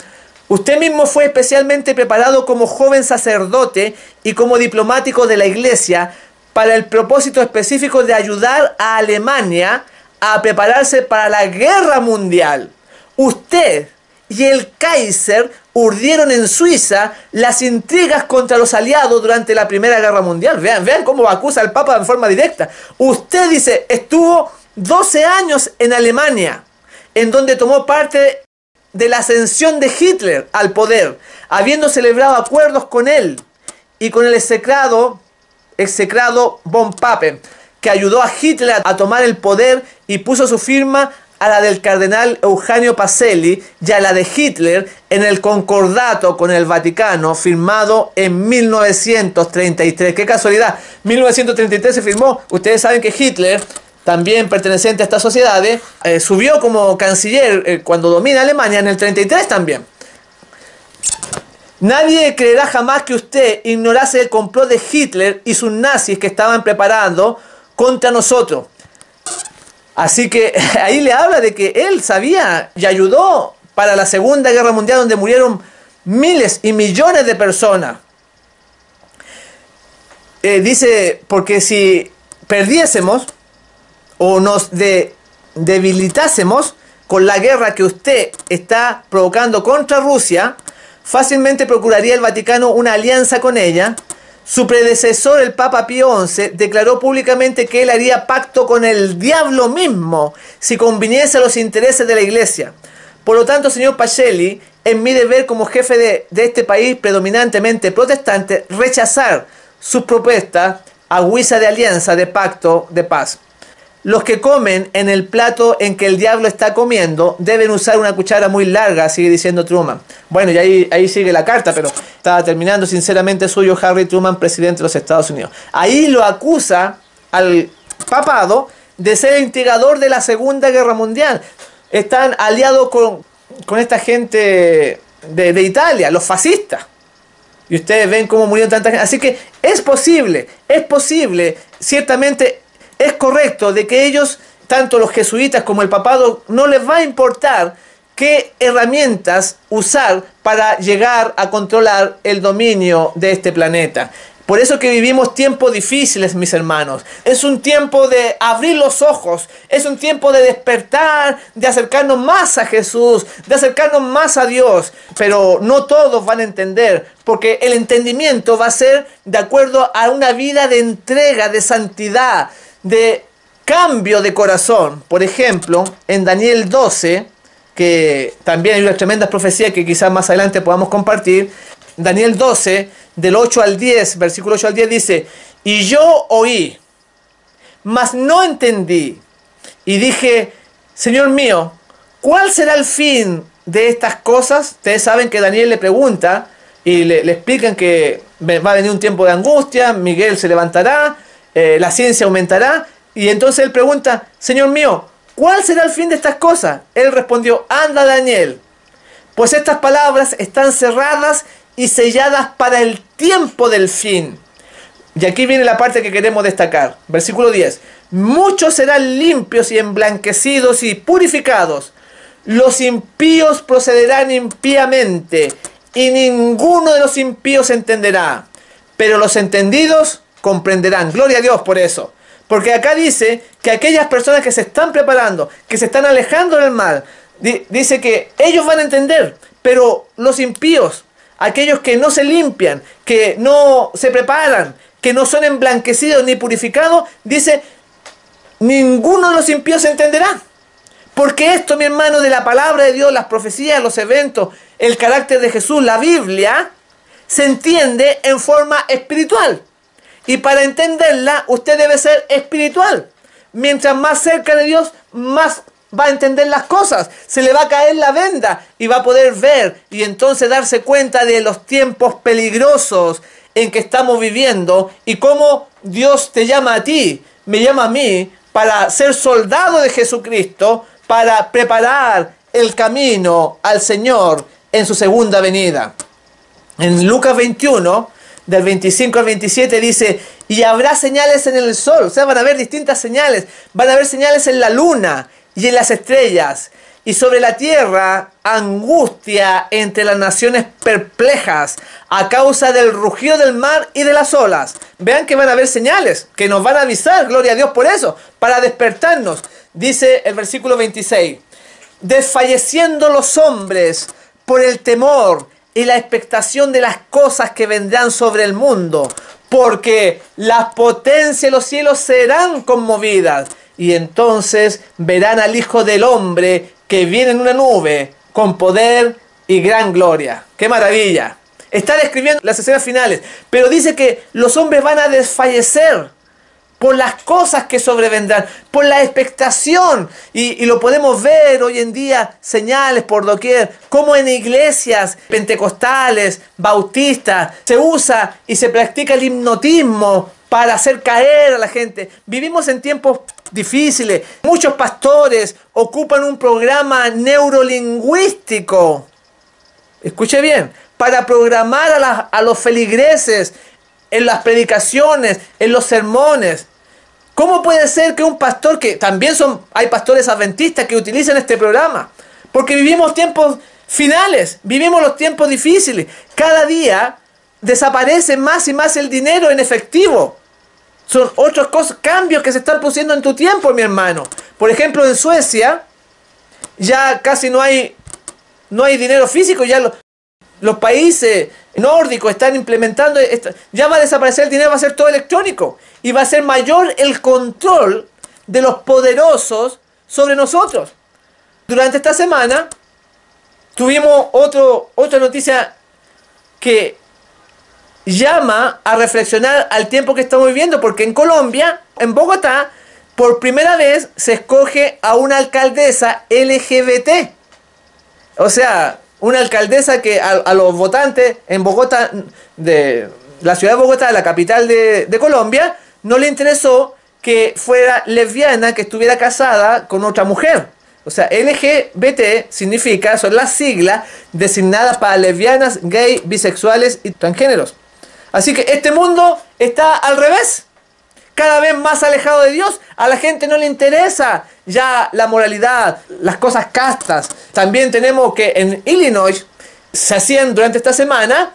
usted mismo fue especialmente preparado como joven sacerdote y como diplomático de la Iglesia para el propósito específico de ayudar a Alemania a prepararse para la guerra mundial. Usted y el Kaiser urdieron en Suiza las intrigas contra los aliados durante la Primera Guerra Mundial. Vean cómo acusa al Papa en forma directa. Usted, dice, estuvo 12 años en Alemania, en donde tomó parte de la ascensión de Hitler al poder, habiendo celebrado acuerdos con él y con el execrado von Papen, que ayudó a Hitler a tomar el poder y puso su firma a la del cardenal Eugenio Pacelli y a la de Hitler en el concordato con el Vaticano firmado en 1933. ¡Qué casualidad! 1933 se firmó. Ustedes saben que Hitler, también perteneciente a estas sociedades, subió como canciller cuando domina Alemania en el 33 también. Nadie creerá jamás que usted ignorase el complot de Hitler y sus nazis que estaban preparando contra nosotros. Así que ahí le habla de que él sabía y ayudó para la Segunda Guerra Mundial, donde murieron miles y millones de personas. Dice, porque si perdiésemos o nos debilitásemos con la guerra que usted está provocando contra Rusia, fácilmente procuraría el Vaticano una alianza con ella. Su predecesor, el Papa Pío XI, declaró públicamente que él haría pacto con el diablo mismo si conviniese a los intereses de la Iglesia. Por lo tanto, señor Pacelli, es mi deber como jefe de este país predominantemente protestante rechazar sus propuestas a guisa de alianza, de pacto, de paz. Los que comen en el plato en que el diablo está comiendo deben usar una cuchara muy larga, sigue diciendo Truman. Bueno, y ahí sigue la carta, pero estaba terminando. Sinceramente suyo, Harry Truman, presidente de los Estados Unidos. Ahí lo acusa al papado de ser el instigador de la Segunda Guerra Mundial. Están aliados con esta gente de Italia, los fascistas. Y ustedes ven cómo murió tanta gente. Así que es posible, ciertamente es correcto de que ellos, tanto los jesuitas como el papado, no les va a importar qué herramientas usar para llegar a controlar el dominio de este planeta. Por eso que vivimos tiempos difíciles, mis hermanos. Es un tiempo de abrir los ojos, es un tiempo de despertar, de acercarnos más a Jesús, de acercarnos más a Dios. Pero no todos van a entender, porque el entendimiento va a ser de acuerdo a una vida de entrega, de santidad, de cambio de corazón. Por ejemplo, en Daniel 12, que también hay unas tremendas profecías que quizás más adelante podamos compartir. Daniel 12, del 8 al 10, versículo 8 al 10 dice: y yo oí, mas no entendí, y dije, Señor mío, ¿cuál será el fin de estas cosas? Ustedes saben que Daniel le pregunta y le explican que va a venir un tiempo de angustia, Miguel se levantará, la ciencia aumentará, y entonces él pregunta, Señor mío, ¿cuál será el fin de estas cosas? Él respondió, anda Daniel, pues estas palabras están cerradas y selladas para el tiempo del fin. Y aquí viene la parte que queremos destacar. Versículo 10. Muchos serán limpios y emblanquecidos y purificados. Los impíos procederán impíamente, y ninguno de los impíos entenderá. Pero los entendidos comprenderán. Gloria a Dios por eso. Porque acá dice que aquellas personas que se están preparando, que se están alejando del mal, dice que ellos van a entender. Pero los impíos, aquellos que no se limpian, que no se preparan, que no son emblanquecidos ni purificados, dice, ninguno de los impíos entenderá. Porque esto, mi hermano, de la palabra de Dios, las profecías, los eventos, el carácter de Jesús, la Biblia, se entiende en forma espiritual. Y para entenderla, usted debe ser espiritual. Mientras más cerca de Dios, más va a entender las cosas. Se le va a caer la venda y va a poder ver y entonces darse cuenta de los tiempos peligrosos en que estamos viviendo y cómo Dios te llama a ti, me llama a mí, para ser soldado de Jesucristo, para preparar el camino al Señor en su segunda venida. En Lucas 21, del 25 al 27 dice, y habrá señales en el sol, o sea, van a haber distintas señales, van a haber señales en la luna y en las estrellas, y sobre la tierra angustia entre las naciones perplejas a causa del rugido del mar y de las olas. Vean que van a haber señales que nos van a avisar, gloria a Dios por eso, para despertarnos. Dice el versículo 26, desfalleciendo los hombres por el temor y la expectación de las cosas que vendrán sobre el mundo, porque las potencias de los cielos serán conmovidas, y entonces verán al Hijo del Hombre que viene en una nube con poder y gran gloria. ¡Qué maravilla! Está describiendo las escenas finales, pero dice que los hombres van a desfallecer por las cosas que sobrevendrán, por la expectación, y lo podemos ver hoy en día, señales por doquier, como en iglesias pentecostales, bautistas, se usa y se practica el hipnotismo para hacer caer a la gente. Vivimos en tiempos difíciles, muchos pastores ocupan un programa neurolingüístico, escuche bien, para programar a los feligreses en las predicaciones, en los sermones. ¿Cómo puede ser que un pastor, que también hay pastores adventistas que utilizan este programa? Porque vivimos tiempos finales, vivimos los tiempos difíciles. Cada día desaparece más y más el dinero en efectivo. Son otros cambios que se están produciendo en tu tiempo, mi hermano. Por ejemplo, en Suecia ya casi no hay dinero físico, ya los países nórdicos están implementando, ya va a desaparecer el dinero, va a ser todo electrónico y va a ser mayor el control de los poderosos sobre nosotros. Durante esta semana tuvimos otra noticia que llama a reflexionar al tiempo que estamos viviendo, porque en Colombia, en Bogotá, por primera vez se escoge a una alcaldesa LGBT. O sea, una alcaldesa que a los votantes en Bogotá, de la ciudad de Bogotá, la capital de Colombia, no le interesó que fuera lesbiana, que estuviera casada con otra mujer. O sea, LGBT significa, son las siglas designadas para lesbianas, gay, bisexuales y transgéneros. Así que este mundo está al revés, cada vez más alejado de Dios. A la gente no le interesa ya la moralidad, las cosas castas. También tenemos que en Illinois se hacían durante esta semana,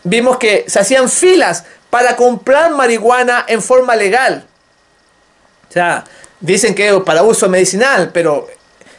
vimos que se hacían filas para comprar marihuana en forma legal. O sea, dicen que es para uso medicinal, pero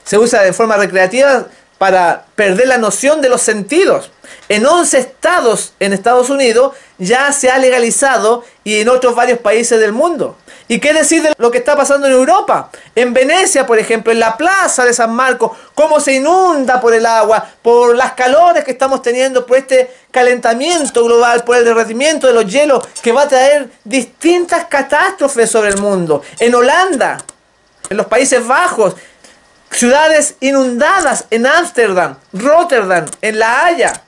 se usa de forma recreativa para perder la noción de los sentidos. En 11 estados en Estados Unidos ya se ha legalizado y en otros varios países del mundo. ¿Y qué decir de lo que está pasando en Europa? En Venecia, por ejemplo, en la plaza de San Marcos, cómo se inunda por el agua, por las calores que estamos teniendo, por este calentamiento global, por el derretimiento de los hielos que va a traer distintas catástrofes sobre el mundo. En Holanda, en los Países Bajos, ciudades inundadas en Ámsterdam, Rotterdam, en La Haya.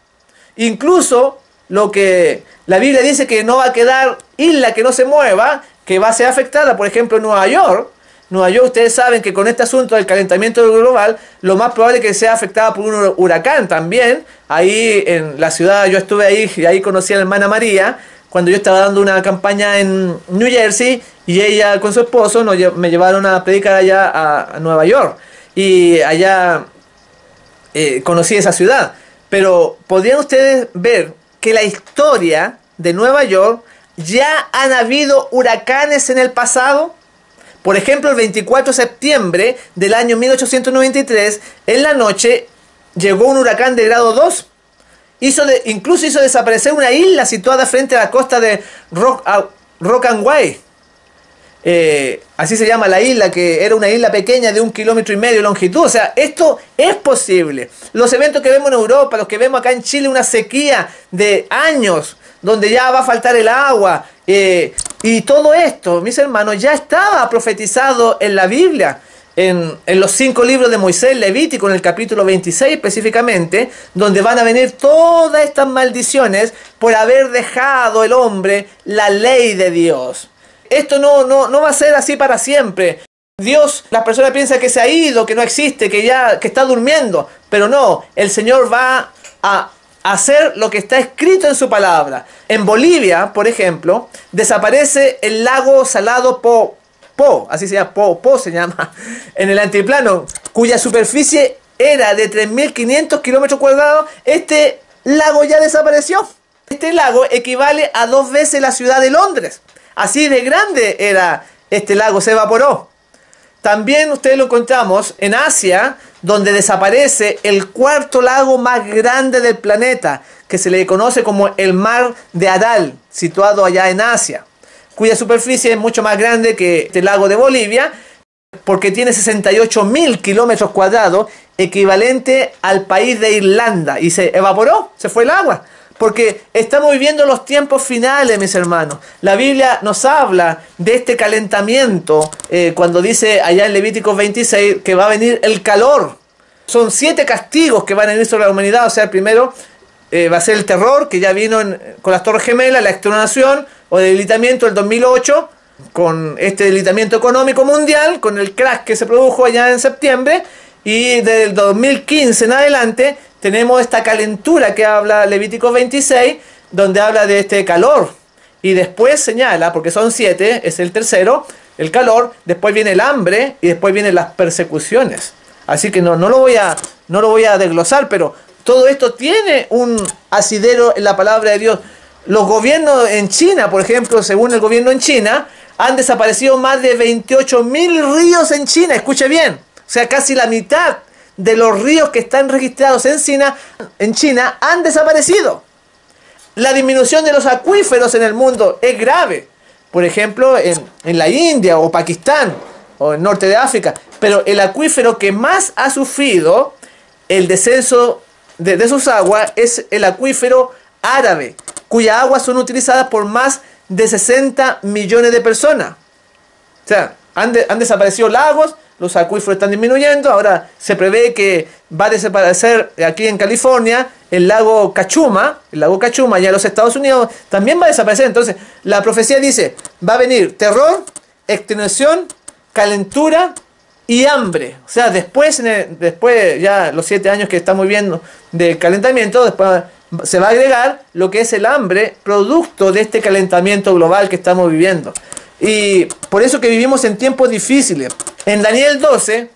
Incluso lo que la Biblia dice que no va a quedar isla que no se mueva, que va a ser afectada, por ejemplo, Nueva York. Nueva York, ustedes saben que con este asunto del calentamiento global, lo más probable es que sea afectada por un huracán también. Ahí en la ciudad, yo estuve ahí y ahí conocí a la hermana María, cuando yo estaba dando una campaña en New Jersey y ella con su esposo me llevaron a predicar allá a Nueva York. Y allá conocí esa ciudad. Pero podrían ustedes ver que la historia de Nueva York, ya han habido huracanes en el pasado. Por ejemplo, el 24 de septiembre del año 1893, en la noche, llegó un huracán de grado 2. Incluso hizo desaparecer una isla situada frente a la costa de Rockaway. Así se llama la isla, que era una isla pequeña de 1,5 kilómetros de longitud. O sea, esto es posible. Los eventos que vemos en Europa, los que vemos acá en Chile, una sequía de años, donde ya va a faltar el agua, y todo esto, mis hermanos, ya estaba profetizado en la Biblia, en los 5 libros de Moisés, Levítico, en el capítulo 26 específicamente, donde van a venir todas estas maldiciones por haber dejado el hombre la ley de Dios. Esto no va a ser así para siempre. Dios, las personas piensan que se ha ido, que no existe, que está durmiendo, pero no, el Señor va a hacer lo que está escrito en su palabra. En Bolivia, por ejemplo, desaparece el lago salado Po, así se llama, Po se llama, en el altiplano, cuya superficie era de 3.500 kilómetros cuadrados. Este lago ya desapareció. Este lago equivale a 2 veces la ciudad de Londres. Así de grande era este lago, se evaporó. También ustedes lo encontramos en Asia, donde desaparece el 4.º lago más grande del planeta, que se le conoce como el Mar de Aral, situado allá en Asia, cuya superficie es mucho más grande que este lago de Bolivia, porque tiene 68.000 kilómetros cuadrados, equivalente al país de Irlanda, y se evaporó, se fue el agua. Porque estamos viviendo los tiempos finales, mis hermanos. La Biblia nos habla de este calentamiento, cuando dice allá en Levítico 26 que va a venir el calor. Son 7 castigos que van a venir sobre la humanidad. O sea, el primero va a ser el terror, que ya vino con las Torres Gemelas, la extenuación o debilitamiento del 2008, con este debilitamiento económico mundial, con el crash que se produjo allá en septiembre, y del 2015 en adelante tenemos esta calentura que habla Levítico 26, donde habla de este calor. Y después señala, porque son 7, es el tercero, el calor, después viene el hambre y después vienen las persecuciones. Así que no lo voy a desglosar, pero todo esto tiene un asidero en la palabra de Dios. Los gobiernos en China, por ejemplo, según el gobierno en China, han desaparecido más de 28.000 ríos en China. Escuche bien, o sea, casi la mitad de los ríos que están registrados en China han desaparecido. La disminución de los acuíferos en el mundo es grave. Por ejemplo, en la India o Pakistán o el norte de África. Pero el acuífero que más ha sufrido el descenso de sus aguas es el acuífero árabe, cuyas aguas son utilizadas por más de 60 millones de personas. O sea, han desaparecido lagos, los acuíferos están disminuyendo. Ahora se prevé que va a desaparecer aquí en California el lago Cachuma, allá en los Estados Unidos, también va a desaparecer. Entonces, la profecía dice, va a venir terror, extenuación, calentura y hambre. O sea, después ya los 7 años que estamos viendo de calentamiento, después se va a agregar lo que es el hambre, producto de este calentamiento global que estamos viviendo. Y por eso que vivimos en tiempos difíciles. En Daniel 12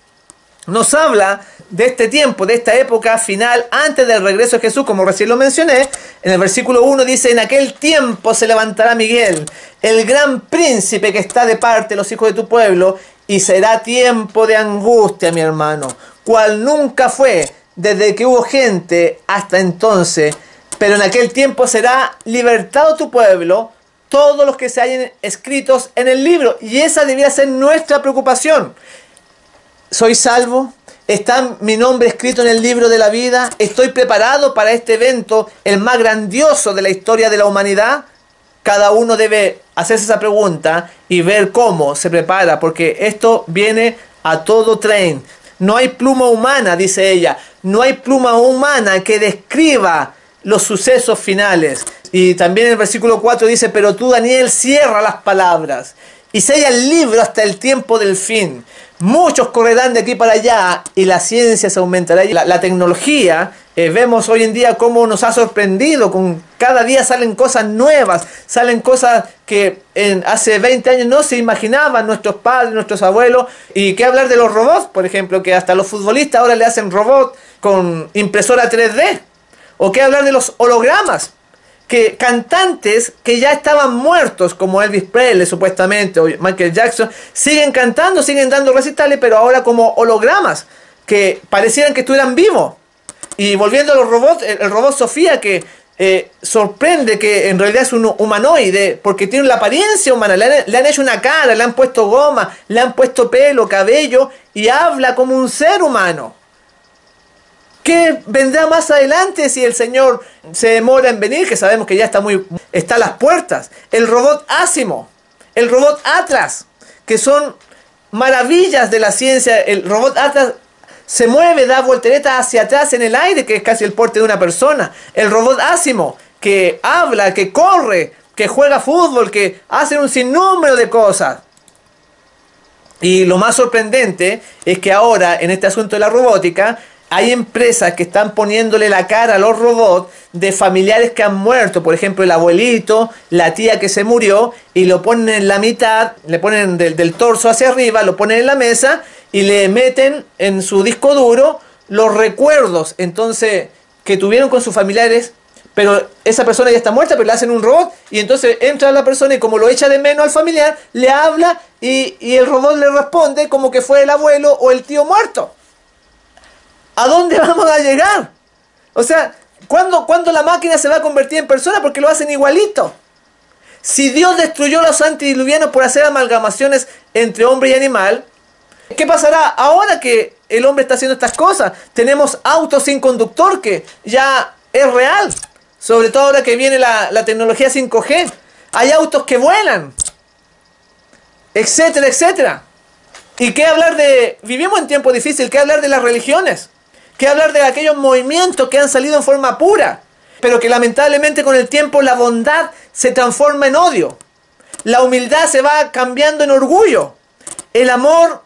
nos habla de este tiempo, de esta época final, antes del regreso de Jesús, como recién lo mencioné. En el versículo 1 dice, en aquel tiempo se levantará Miguel, el gran príncipe que está de parte de los hijos de tu pueblo, y será tiempo de angustia, mi hermano, cual nunca fue desde que hubo gente hasta entonces. Pero en aquel tiempo será libertado tu pueblo, todos los que se hallen escritos en el libro. Y esa debería ser nuestra preocupación. ¿Soy salvo? ¿Está mi nombre escrito en el libro de la vida? ¿Estoy preparado para este evento, el más grandioso de la historia de la humanidad? Cada uno debe hacerse esa pregunta y ver cómo se prepara, porque esto viene a todo tren. No hay pluma humana, dice ella, no hay pluma humana que describa los sucesos finales. Y también en el versículo 4 dice, pero tú, Daniel, cierra las palabras y sella el libro hasta el tiempo del fin, Muchos correrán de aquí para allá y la ciencia se aumentará. La tecnología, vemos hoy en día cómo nos ha sorprendido. Cada día salen cosas nuevas, salen cosas que hace 20 años no se imaginaban nuestros padres, nuestros abuelos. Y qué hablar de los robots, por ejemplo, que hasta los futbolistas ahora le hacen robots con impresora 3D. O qué hablar de los hologramas, que cantantes que ya estaban muertos, como Elvis Presley supuestamente, o Michael Jackson, siguen cantando, siguen dando recitales, pero ahora como hologramas, que parecieran que estuvieran vivos. Y volviendo a los robots, el robot Sofía, que sorprende que en realidad es un humanoide, porque tiene la apariencia humana, le han hecho una cara, le han puesto goma, le han puesto pelo, cabello, y habla como un ser humano. ¿Qué vendrá más adelante si el Señor se demora en venir? Que sabemos que ya está a las puertas. El robot Asimo, el robot Atlas, que son maravillas de la ciencia. El robot Atlas se mueve, da volteretas hacia atrás en el aire, que es casi el porte de una persona. El robot Asimo, que habla, que corre, que juega fútbol, que hace un sinnúmero de cosas. Y lo más sorprendente es que ahora, en este asunto de la robótica, hay empresas que están poniéndole la cara a los robots de familiares que han muerto. Por ejemplo, el abuelito, la tía que se murió, y lo ponen en la mitad, le ponen del torso hacia arriba, lo ponen en la mesa y le meten en su disco duro los recuerdos entonces que tuvieron con sus familiares. Pero esa persona ya está muerta, pero le hacen un robot, y entonces entra la persona y como lo echa de menos al familiar, le habla y el robot le responde como que fue el abuelo o el tío muerto. ¿A dónde vamos a llegar? O sea, ¿cuándo la máquina se va a convertir en persona? Porque lo hacen igualito. Si Dios destruyó a los antediluvianos por hacer amalgamaciones entre hombre y animal, ¿qué pasará ahora que el hombre está haciendo estas cosas? Tenemos autos sin conductor, que ya es real. Sobre todo ahora que viene la tecnología 5G. Hay autos que vuelan. Etcétera, etcétera. ¿Y qué hablar de... Vivimos en tiempos difíciles. ¿Qué hablar de las religiones? ¿Qué hablar de aquellos movimientos que han salido en forma pura, pero que lamentablemente con el tiempo la bondad se transforma en odio? La humildad se va cambiando en orgullo. El amor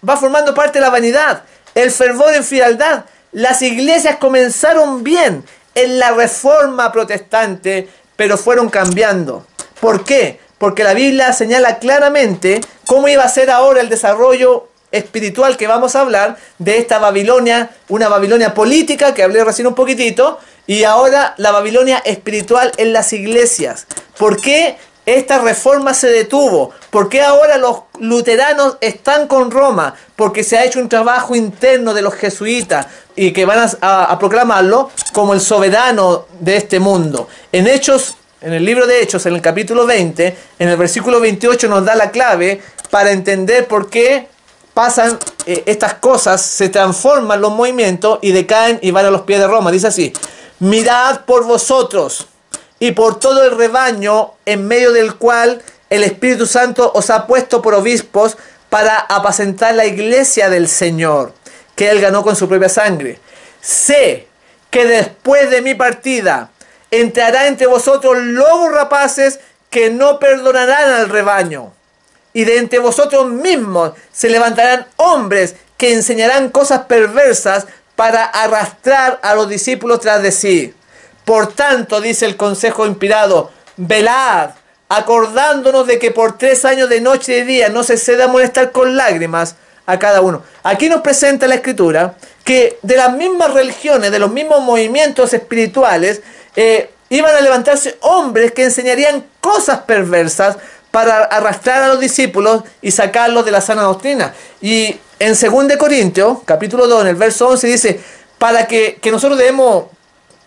va formando parte de la vanidad. El fervor en frialdad. Las iglesias comenzaron bien en la reforma protestante, pero fueron cambiando. ¿Por qué? Porque la Biblia señala claramente cómo iba a ser ahora el desarrollo espiritual que vamos a hablar de esta Babilonia, una Babilonia política que hablé recién un poquitito, y ahora la Babilonia espiritual en las iglesias. ¿Por qué esta reforma se detuvo? ¿Por qué ahora los luteranos están con Roma? Porque se ha hecho un trabajo interno de los jesuitas y que van a proclamarlo como el soberano de este mundo. En Hechos, en el libro de Hechos, en el capítulo 20, en el versículo 28 nos da la clave para entender por qué pasan estas cosas, se transforman los movimientos y decaen y van a los pies de Roma. Dice así: mirad por vosotros y por todo el rebaño en medio del cual el Espíritu Santo os ha puesto por obispos para apacentar la iglesia del Señor, que Él ganó con su propia sangre. Sé que después de mi partida entrará entre vosotros lobos rapaces que no perdonarán al rebaño. Y de entre vosotros mismos se levantarán hombres que enseñarán cosas perversas para arrastrar a los discípulos tras de sí. Por tanto, dice el consejo inspirado, velad, acordándonos de que por 3 años de noche y de día no se ceda a molestar con lágrimas a cada uno. Aquí nos presenta la Escritura que de las mismas religiones, de los mismos movimientos espirituales, iban a levantarse hombres que enseñarían cosas perversas para arrastrar a los discípulos y sacarlos de la sana doctrina. Y en 2 Corintios, capítulo 2, en el verso 11, dice, para que nosotros debemos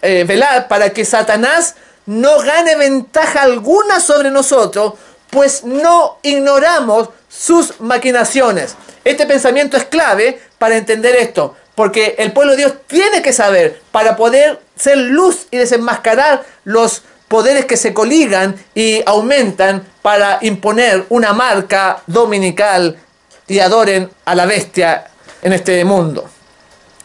velar, para que Satanás no gane ventaja alguna sobre nosotros, pues no ignoramos sus maquinaciones. Este pensamiento es clave para entender esto, porque el pueblo de Dios tiene que saber, para poder ser luz y desenmascarar los poderes que se coligan y aumentan para imponer una marca dominical y adoren a la bestia en este mundo.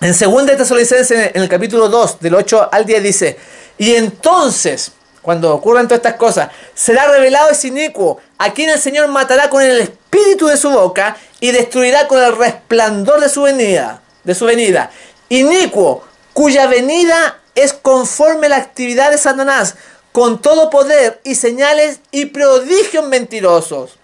En 2 Tesalonicenses, en el capítulo 2, del 8 al 10, dice, y entonces, cuando ocurran todas estas cosas, será revelado ese inicuo, a quien el Señor matará con el espíritu de su boca y destruirá con el resplandor de su venida. Inicuo, cuya venida es conforme a la actividad de Satanás, con todo poder y señales y prodigios mentirosos,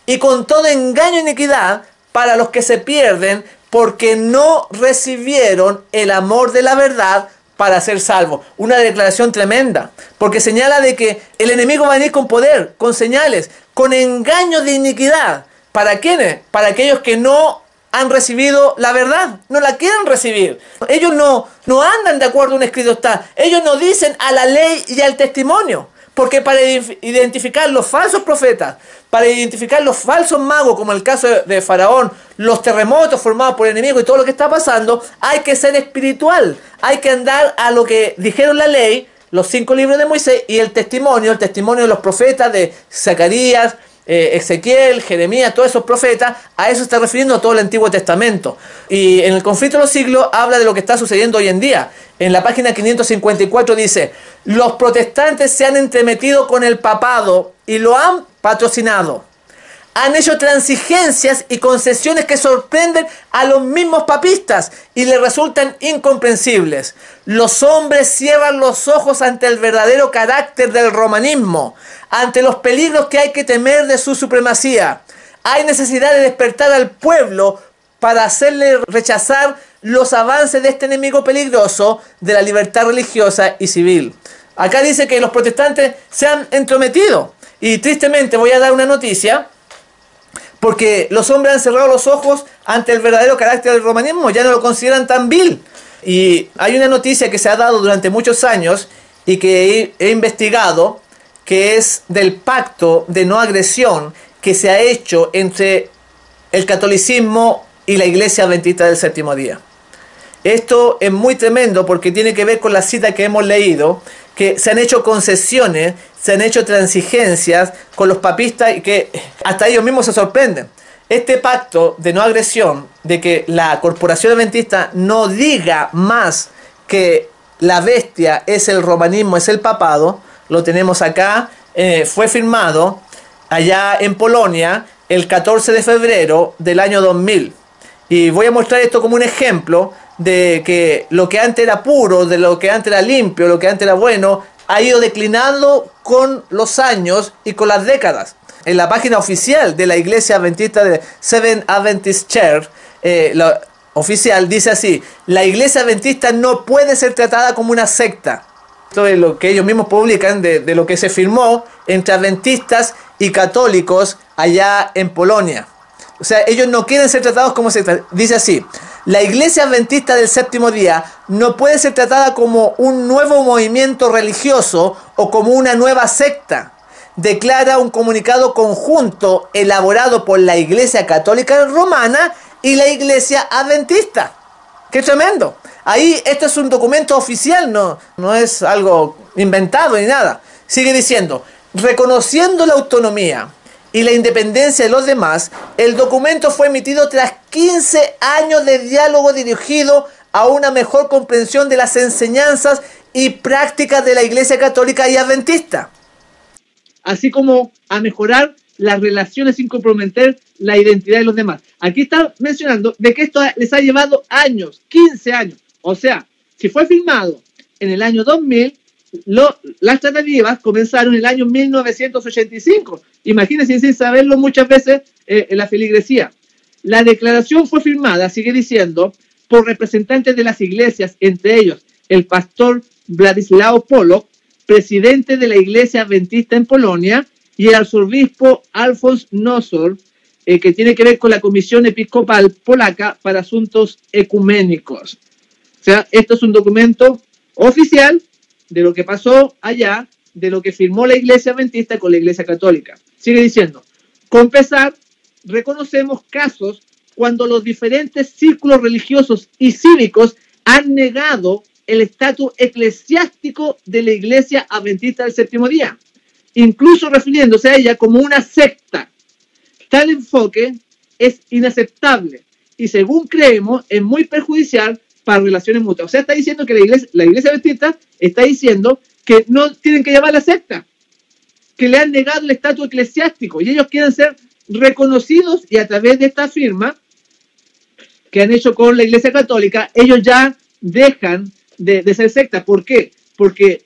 y con todo engaño e iniquidad para los que se pierden, porque no recibieron el amor de la verdad para ser salvos. Una declaración tremenda, porque señala de que el enemigo va a venir con poder, con señales, con engaños de iniquidad. ¿Para quiénes? Para aquellos que no han recibido la verdad, no la quieren recibir. Ellos no andan de acuerdo a un escrito está. Ellos no dicen a la ley y al testimonio. Porque para identificar los falsos profetas, para identificar los falsos magos, como el caso de Faraón, los terremotos formados por el enemigo y todo lo que está pasando, hay que ser espiritual. Hay que andar a lo que dijeron la ley, los 5 libros de Moisés y el testimonio de los profetas de Zacarías, Ezequiel, Jeremías, todos esos profetas. A eso está refiriendo todo el Antiguo Testamento. Y en el conflicto de los siglos habla de lo que está sucediendo hoy en día. En la página 554 dice: los protestantes se han entremetido con el papado y lo han patrocinado. Han hecho transigencias y concesiones que sorprenden a los mismos papistas y les resultan incomprensibles. Los hombres cierran los ojos ante el verdadero carácter del romanismo, ante los peligros que hay que temer de su supremacía. Hay necesidad de despertar al pueblo para hacerle rechazar los avances de este enemigo peligroso de la libertad religiosa y civil. Acá dice que los protestantes se han entrometido. Y tristemente voy a dar una noticia, porque los hombres han cerrado los ojos ante el verdadero carácter del romanismo, ya no lo consideran tan vil. Y hay una noticia que se ha dado durante muchos años y que he investigado, que es del pacto de no agresión que se ha hecho entre el catolicismo y la Iglesia Adventista del Séptimo Día. Esto es muy tremendo porque tiene que ver con la cita que hemos leído, que se han hecho concesiones, se han hecho transigencias con los papistas y que hasta ellos mismos se sorprenden. Este pacto de no agresión, de que la corporación adventista no diga más que la bestia es el romanismo, es el papado, lo tenemos acá, fue firmado allá en Polonia el 14 de febrero del año 2000. Y voy a mostrar esto como un ejemplo de que lo que antes era puro, de lo que antes era limpio, lo que antes era bueno, ha ido declinando con los años y con las décadas. En la página oficial de la Iglesia Adventista de Seventh Adventist Church, la oficial dice así: la Iglesia Adventista no puede ser tratada como una secta. Esto es lo que ellos mismos publican de lo que se firmó entre adventistas y católicos allá en Polonia. O sea, ellos no quieren ser tratados como secta. Dice así: la Iglesia Adventista del Séptimo Día no puede ser tratada como un nuevo movimiento religioso o como una nueva secta. Declara un comunicado conjunto elaborado por la Iglesia Católica Romana y la Iglesia Adventista. ¡Qué tremendo! Ahí esto es un documento oficial, no es algo inventado ni nada. Sigue diciendo: reconociendo la autonomía y la independencia de los demás, el documento fue emitido tras 15 años de diálogo dirigido a una mejor comprensión de las enseñanzas y prácticas de la Iglesia Católica y Adventista, así como a mejorar las relaciones sin comprometer la identidad de los demás. Aquí está mencionando de que esto les ha llevado años, 15 años. O sea, si fue firmado en el año 2000, las tratativas comenzaron en el año 1985. Imagínense, sin saberlo muchas veces en la feligresía. La declaración fue firmada, sigue diciendo, por representantes de las iglesias, entre ellos el pastor Vladislao Polok, presidente de la Iglesia Adventista en Polonia, y el arzobispo Alfons Nosor, que tiene que ver con la Comisión Episcopal Polaca para Asuntos Ecuménicos. O sea, esto es un documento oficial de lo que pasó allá, de lo que firmó la Iglesia Adventista con la Iglesia Católica. Sigue diciendo: con pesar, reconocemos casos cuando los diferentes círculos religiosos y cívicos han negado el estatus eclesiástico de la Iglesia Adventista del Séptimo Día, incluso refiriéndose a ella como una secta. Tal enfoque es inaceptable y, según creemos, es muy perjudicial para relaciones mutuas. O sea, está diciendo que la Iglesia Adventista está diciendo que no tienen que llamarla secta, que le han negado el estatus eclesiástico y ellos quieren ser reconocidos, y a través de esta firma que han hecho con la Iglesia Católica, ellos ya dejan de ser secta. ¿Por qué? Porque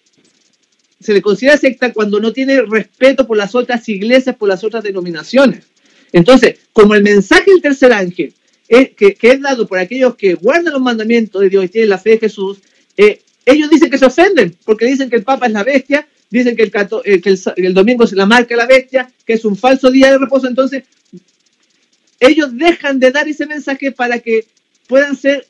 se le considera secta cuando no tiene respeto por las otras iglesias, por las otras denominaciones. Entonces, como el mensaje del tercer ángel que es dado por aquellos que guardan los mandamientos de Dios y tienen la fe de Jesús, ellos dicen que se ofenden, porque dicen que el Papa es la bestia, dicen que el domingo se la marca la bestia, que es un falso día de reposo. Entonces, ellos dejan de dar ese mensaje para que puedan ser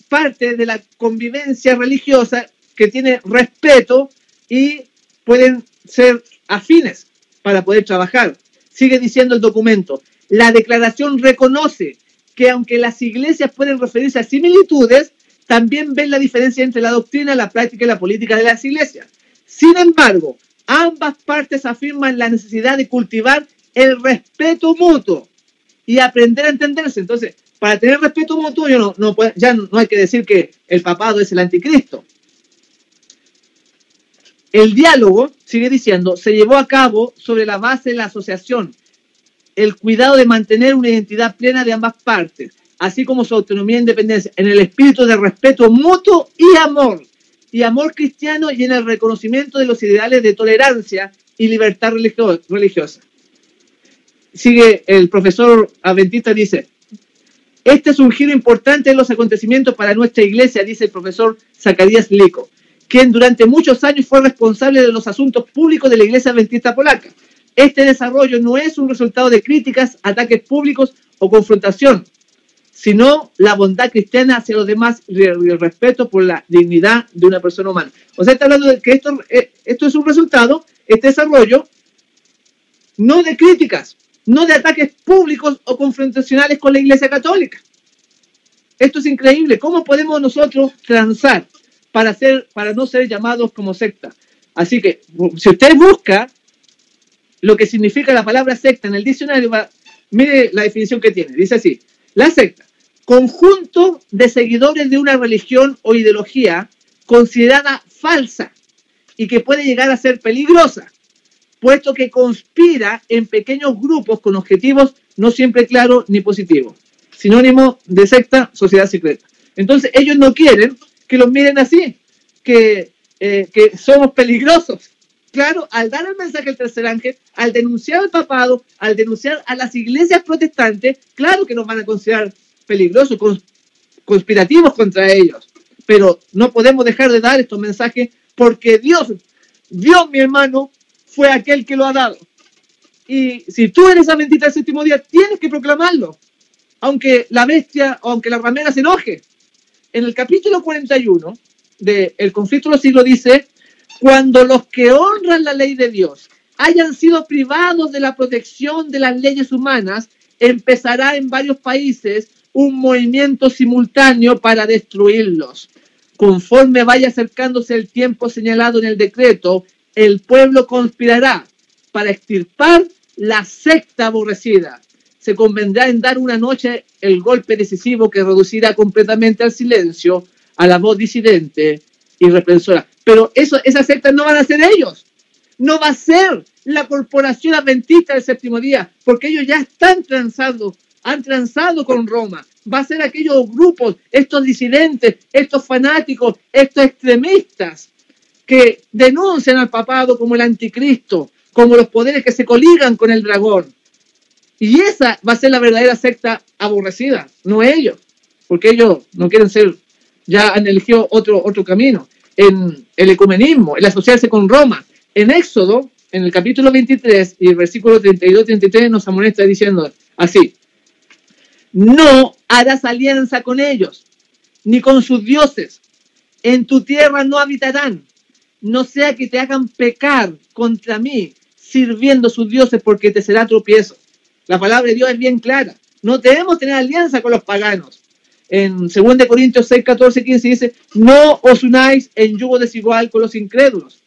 parte de la convivencia religiosa que tiene respeto y pueden ser afines para poder trabajar. Sigue diciendo el documento: la declaración reconoce que aunque las iglesias pueden referirse a similitudes, también ven la diferencia entre la doctrina, la práctica y la política de las iglesias. Sin embargo, ambas partes afirman la necesidad de cultivar el respeto mutuo y aprender a entenderse. Entonces, para tener respeto mutuo, ya no hay que decir que el papado es el anticristo. El diálogo, sigue diciendo, se llevó a cabo sobre la base de la asociación, el cuidado de mantener una identidad plena de ambas partes, así como su autonomía e independencia, en el espíritu de respeto mutuo y amor cristiano, y en el reconocimiento de los ideales de tolerancia y libertad religiosa. Sigue el profesor adventista, dice: este es un giro importante en los acontecimientos para nuestra iglesia, dice el profesor Zacarías Lico, quien durante muchos años fue responsable de los asuntos públicos de la iglesia adventista polaca. Este desarrollo no es un resultado de críticas, ataques públicos o confrontación, sino la bondad cristiana hacia los demás y el respeto por la dignidad de una persona humana. O sea, está hablando de que esto es un resultado, este desarrollo, no de críticas, no de ataques públicos o confrontacionales con la Iglesia Católica. Esto es increíble. ¿Cómo podemos nosotros transar para no ser llamados como secta? Así que, si usted busca lo que significa la palabra secta en el diccionario, mire la definición que tiene. Dice así: la secta, conjunto de seguidores de una religión o ideología considerada falsa y que puede llegar a ser peligrosa, puesto que conspira en pequeños grupos con objetivos no siempre claros ni positivos. Sinónimo de secta, sociedad secreta. Entonces, ellos no quieren que los miren así, que somos peligrosos. Claro, al dar el mensaje del tercer ángel, al denunciar al papado, al denunciar a las iglesias protestantes, claro que nos van a considerar peligrosos, conspirativos contra ellos. Pero no podemos dejar de dar estos mensajes, porque Dios, mi hermano, fue aquel que lo ha dado. Y si tú eres adventista del séptimo día, tienes que proclamarlo, aunque la bestia, aunque la ramera se enoje. En el capítulo 41 del Conflicto de los Siglos dice: cuando los que honran la ley de Dios hayan sido privados de la protección de las leyes humanas, empezará en varios países un movimiento simultáneo para destruirlos. Conforme vaya acercándose el tiempo señalado en el decreto, el pueblo conspirará para extirpar la secta aborrecida. Se convendrá en dar una noche el golpe decisivo que reducirá completamente al silencio a la voz disidente y reprensora. Pero esas sectas no van a ser ellos. No va a ser la corporación adventista del séptimo día, porque ellos ya han transado con Roma. Va a ser aquellos grupos, estos disidentes, estos fanáticos, estos extremistas que denuncian al papado como el anticristo, como los poderes que se coligan con el dragón. Y esa va a ser la verdadera secta aborrecida, no ellos, porque ellos no quieren ser, ya han elegido otro camino. En el ecumenismo, el asociarse con Roma. En Éxodo, en el capítulo 23 y el versículo 32-33 nos amonesta diciendo así: no harás alianza con ellos, ni con sus dioses. En tu tierra no habitarán, no sea que te hagan pecar contra mí, sirviendo sus dioses, porque te será tropiezo. La palabra de Dios es bien clara. No debemos tener alianza con los paganos. En 2 Corintios 6, 14, 15 dice: no os unáis en yugo desigual con los incrédulos.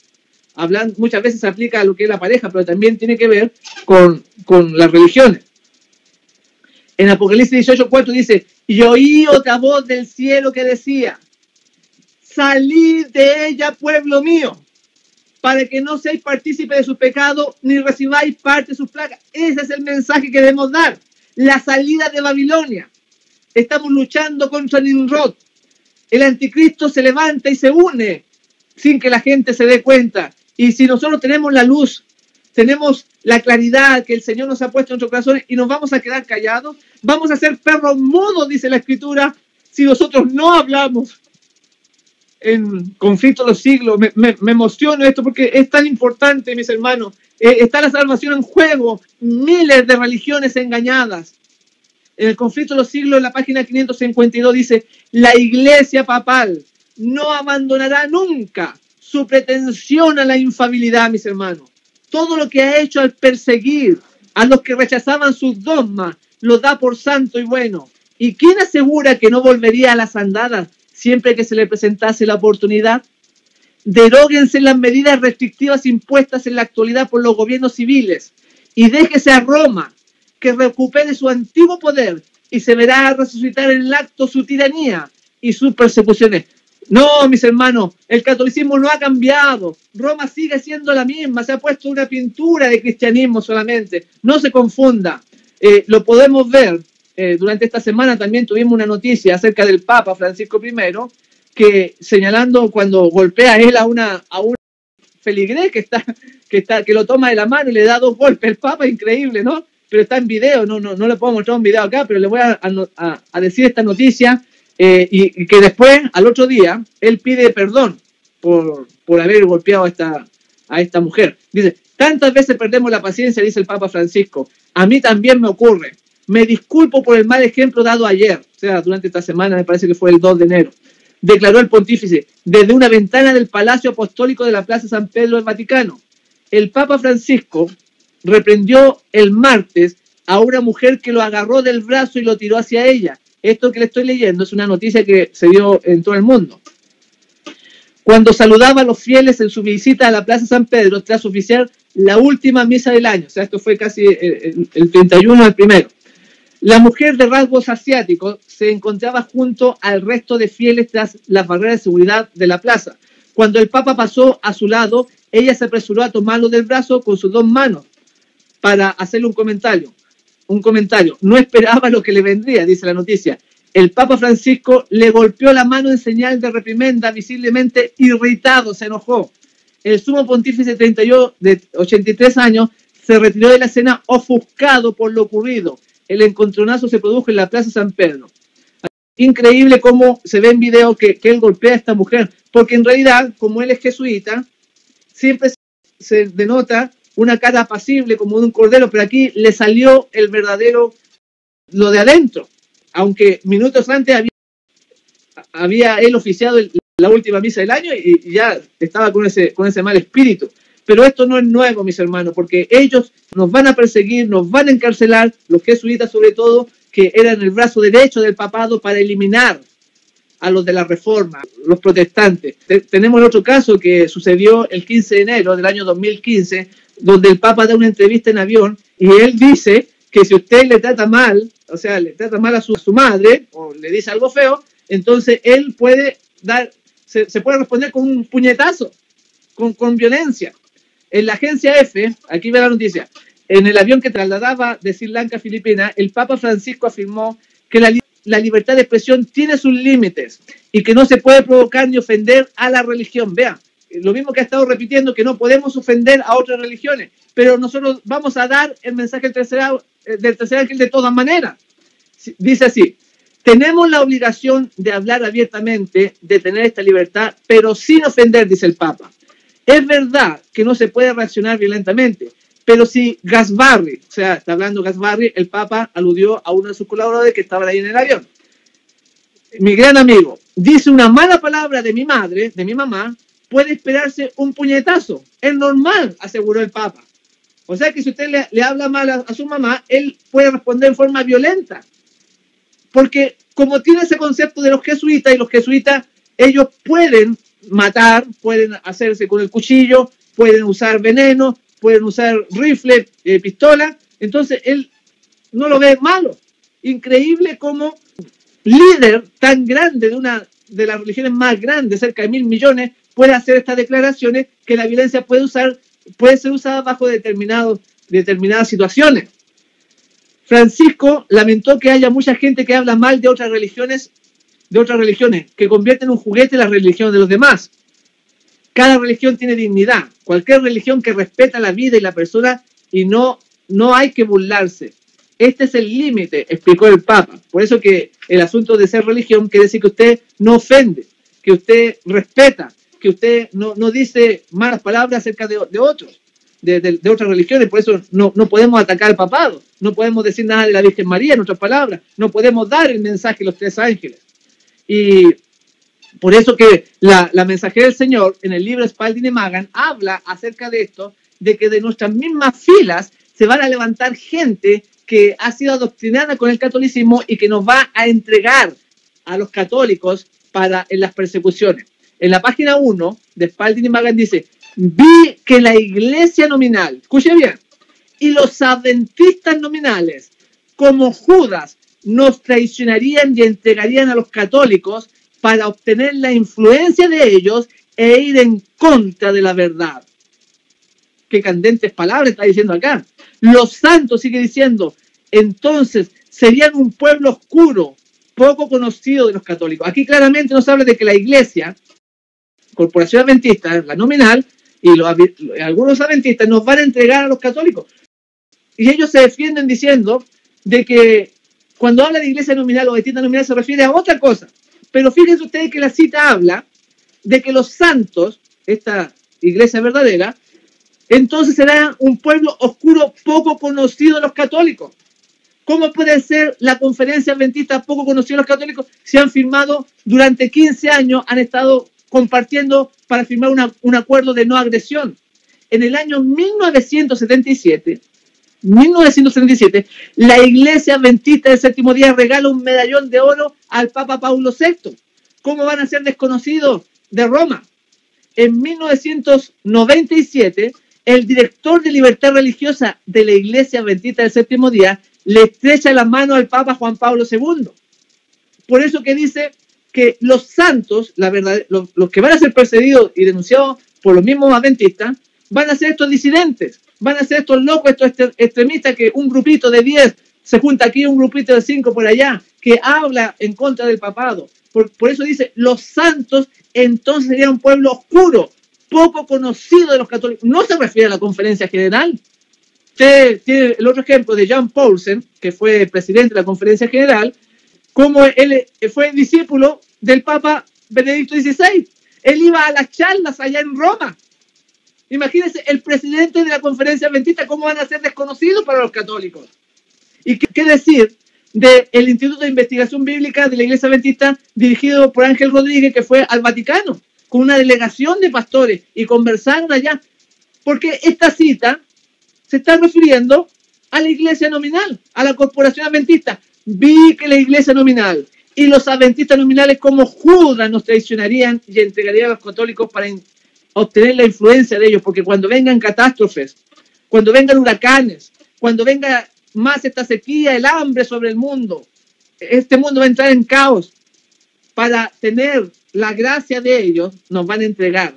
Muchas veces se aplica a lo que es la pareja, pero también tiene que ver con las religiones. En Apocalipsis 18, 4 dice: y oí otra voz del cielo que decía: salid de ella, pueblo mío, para que no seáis partícipes de su pecado, ni recibáis parte de sus plagas. Ese es el mensaje que debemos dar. La salida de Babilonia. Estamos luchando contra Nimrod. El anticristo se levanta y se une sin que la gente se dé cuenta. Y si nosotros tenemos la luz, tenemos la claridad que el Señor nos ha puesto en nuestros corazones y nos vamos a quedar callados, vamos a ser perros mudos, dice la Escritura, si nosotros no hablamos. En Conflicto de los Siglos, me emociono esto porque es tan importante, mis hermanos. Está la salvación en juego, miles de religiones engañadas. En el Conflicto de los Siglos, en la página 552, dice: la Iglesia papal no abandonará nunca su pretensión a la infalibilidad, mis hermanos. Todo lo que ha hecho al perseguir a los que rechazaban sus dogmas, lo da por santo y bueno. ¿Y quién asegura que no volvería a las andadas siempre que se le presentase la oportunidad? Deróguense las medidas restrictivas impuestas en la actualidad por los gobiernos civiles y déjese a Roma que recupere su antiguo poder y se verá resucitar en el acto su tiranía y sus persecuciones. No, mis hermanos, el catolicismo no ha cambiado. Roma sigue siendo la misma, se ha puesto una pintura de cristianismo solamente. No se confunda. Lo podemos ver. Durante esta semana también tuvimos una noticia acerca del Papa Francisco I, que señalando cuando golpea a él a una feligrés que lo toma de la mano y le da 2 golpes. El Papa, increíble, ¿no? Pero está en video, no le puedo mostrar un video acá, pero le voy a decir esta noticia y que después, al otro día, él pide perdón por haber golpeado a esta mujer. Dice: tantas veces perdemos la paciencia, dice el Papa Francisco. A mí también me ocurre. Me disculpo por el mal ejemplo dado ayer, o sea, durante esta semana, me parece que fue el 2 de enero, declaró el pontífice desde una ventana del Palacio Apostólico de la Plaza San Pedro del Vaticano. El Papa Francisco reprendió el martes a una mujer que lo agarró del brazo y lo tiró hacia ella. Esto que le estoy leyendo es una noticia que se dio en todo el mundo. Cuando saludaba a los fieles en su visita a la Plaza San Pedro tras oficiar la última misa del año, o sea, esto fue casi el 31 del primero. La mujer de rasgos asiáticos se encontraba junto al resto de fieles tras las barreras de seguridad de la plaza. Cuando el Papa pasó a su lado, ella se apresuró a tomarlo del brazo con sus 2 manos para hacerle un comentario. No esperaba lo que le vendría, dice la noticia. El Papa Francisco le golpeó la mano en señal de reprimenda, visiblemente irritado, se enojó. El sumo pontífice de 83 años se retiró de la escena ofuscado por lo ocurrido. El encontronazo se produjo en la Plaza San Pedro. Increíble cómo se ve en video que él golpea a esta mujer, porque en realidad, como él es jesuita, siempre se denota una cara apacible como de un cordero, pero aquí le salió el verdadero, lo de adentro, aunque minutos antes había él oficiado la última misa del año y ya estaba con ese mal espíritu. Pero esto no es nuevo, mis hermanos, porque ellos nos van a perseguir, nos van a encarcelar, los jesuitas sobre todo, que eran el brazo derecho del papado para eliminar a los de la Reforma, los protestantes. Tenemos el otro caso que sucedió el 15 de enero del año 2015, donde el Papa da una entrevista en avión y él dice que si usted le trata mal, o sea, le trata mal a su madre o le dice algo feo, entonces él puede se puede responder con un puñetazo, con violencia. En la agencia F, aquí ve la noticia, en el avión que trasladaba de Sri Lanka a Filipinas, el Papa Francisco afirmó que la libertad de expresión tiene sus límites y que no se puede provocar ni ofender a la religión. Vean, lo mismo que ha estado repitiendo, que no podemos ofender a otras religiones, pero nosotros vamos a dar el mensaje del tercer ángel de todas maneras. Dice así: tenemos la obligación de hablar abiertamente, de tener esta libertad, pero sin ofender, dice el Papa. Es verdad que no se puede reaccionar violentamente, pero si Gasbarri, o sea, está hablando Gasbarri, el Papa aludió a uno de sus colaboradores que estaban ahí en el avión. Mi gran amigo, dice una mala palabra de mi madre, de mi mamá, puede esperarse un puñetazo. Es normal, aseguró el Papa. O sea que si usted le habla mal a su mamá, él puede responder en forma violenta. Porque como tiene ese concepto de los jesuitas, y los jesuitas, ellos pueden matar, pueden hacerse con el cuchillo, pueden usar veneno, pueden usar rifle, pistola, entonces él no lo ve malo. Increíble como líder tan grande de una de las religiones más grandes, cerca de 1.000 millones, puede hacer estas declaraciones que la violencia puede ser usada bajo determinadas situaciones. Francisco lamentó que haya mucha gente que habla mal de otras religiones, que convierten en un juguete la religión de los demás. Cada religión tiene dignidad. Cualquier religión que respeta la vida y la persona, y no hay que burlarse. Este es el límite, explicó el Papa. Por eso que el asunto de ser religión quiere decir que usted no ofende, que usted respeta, que usted no dice malas palabras acerca de otros, de otras religiones. Por eso no podemos atacar al papado, no podemos decir nada de la Virgen María, en otras palabras, no podemos dar el mensaje de los tres ángeles. Y por eso que la mensajera del Señor, en el libro Spalding y Magan, habla acerca de esto, de que de nuestras mismas filas se van a levantar gente que ha sido adoctrinada con el catolicismo y que nos va a entregar a los católicos en las persecuciones. En la página 1 de Spalding y Magan dice: vi que la iglesia nominal, escuche bien, y los adventistas nominales, como Judas, nos traicionarían y entregarían a los católicos para obtener la influencia de ellos e ir en contra de la verdad. Qué candentes palabras está diciendo acá. Los santos, sigue diciendo, entonces serían un pueblo oscuro, poco conocido de los católicos. Aquí claramente nos habla de que la iglesia, corporación adventista, la nominal, y algunos adventistas nos van a entregar a los católicos. Y ellos se defienden diciendo de que cuando habla de iglesia nominal o adventista nominal se refiere a otra cosa. Pero fíjense ustedes que la cita habla de que los santos, esta iglesia verdadera, entonces será un pueblo oscuro poco conocido de los católicos. ¿Cómo puede ser la conferencia adventista poco conocida de los católicos si han firmado durante 15 años, han estado compartiendo para firmar un acuerdo de no agresión? En el año 1977, la iglesia adventista del séptimo día regala un medallón de oro al Papa Paulo VI. ¿Cómo van a ser desconocidos de Roma? En 1997, el director de libertad religiosa de la iglesia adventista del séptimo día le estrecha la mano al Papa Juan Pablo II. Por eso que dice que los santos, la verdad, los que van a ser perseguidos y denunciados por los mismos adventistas, van a ser estos disidentes, van a ser estos locos, estos extremistas, que un grupito de 10 se junta aquí, un grupito de 5 por allá, que habla en contra del papado. Por eso dice, los santos entonces serían un pueblo oscuro, poco conocido de los católicos. No se refiere a la conferencia general. Usted tiene el otro ejemplo de Jan Paulsen, que fue presidente de la conferencia general, como él fue discípulo del Papa Benedicto XVI. Él iba a las charlas allá en Roma. Imagínense, el presidente de la conferencia adventista, ¿cómo van a ser desconocidos para los católicos? ¿Y qué decir del Instituto de Investigación Bíblica de la Iglesia Adventista, dirigido por Ángel Rodríguez, que fue al Vaticano con una delegación de pastores y conversaron allá? Porque esta cita se está refiriendo a la iglesia nominal, a la corporación adventista. Vi que la iglesia nominal y los adventistas nominales, como Judas, nos traicionarían y entregarían a los católicos para obtener la influencia de ellos, porque cuando vengan catástrofes, cuando vengan huracanes, cuando venga más esta sequía, el hambre sobre el mundo, este mundo va a entrar en caos. Para tener la gracia de ellos, nos van a entregar,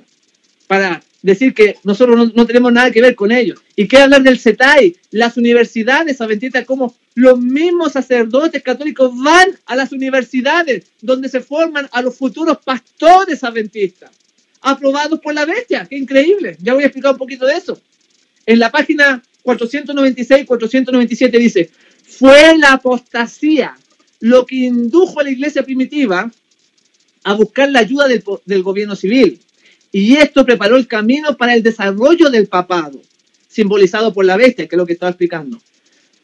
para decir que nosotros no tenemos nada que ver con ellos. Y qué hablar del CETAI, las universidades adventistas, como los mismos sacerdotes católicos van a las universidades donde se forman a los futuros pastores adventistas, aprobados por la bestia. ¡Qué increíble! Ya voy a explicar un poquito de eso. En la página 496-497 dice: fue la apostasía lo que indujo a la iglesia primitiva a buscar la ayuda del gobierno civil. Y esto preparó el camino para el desarrollo del papado, simbolizado por la bestia, que es lo que estaba explicando.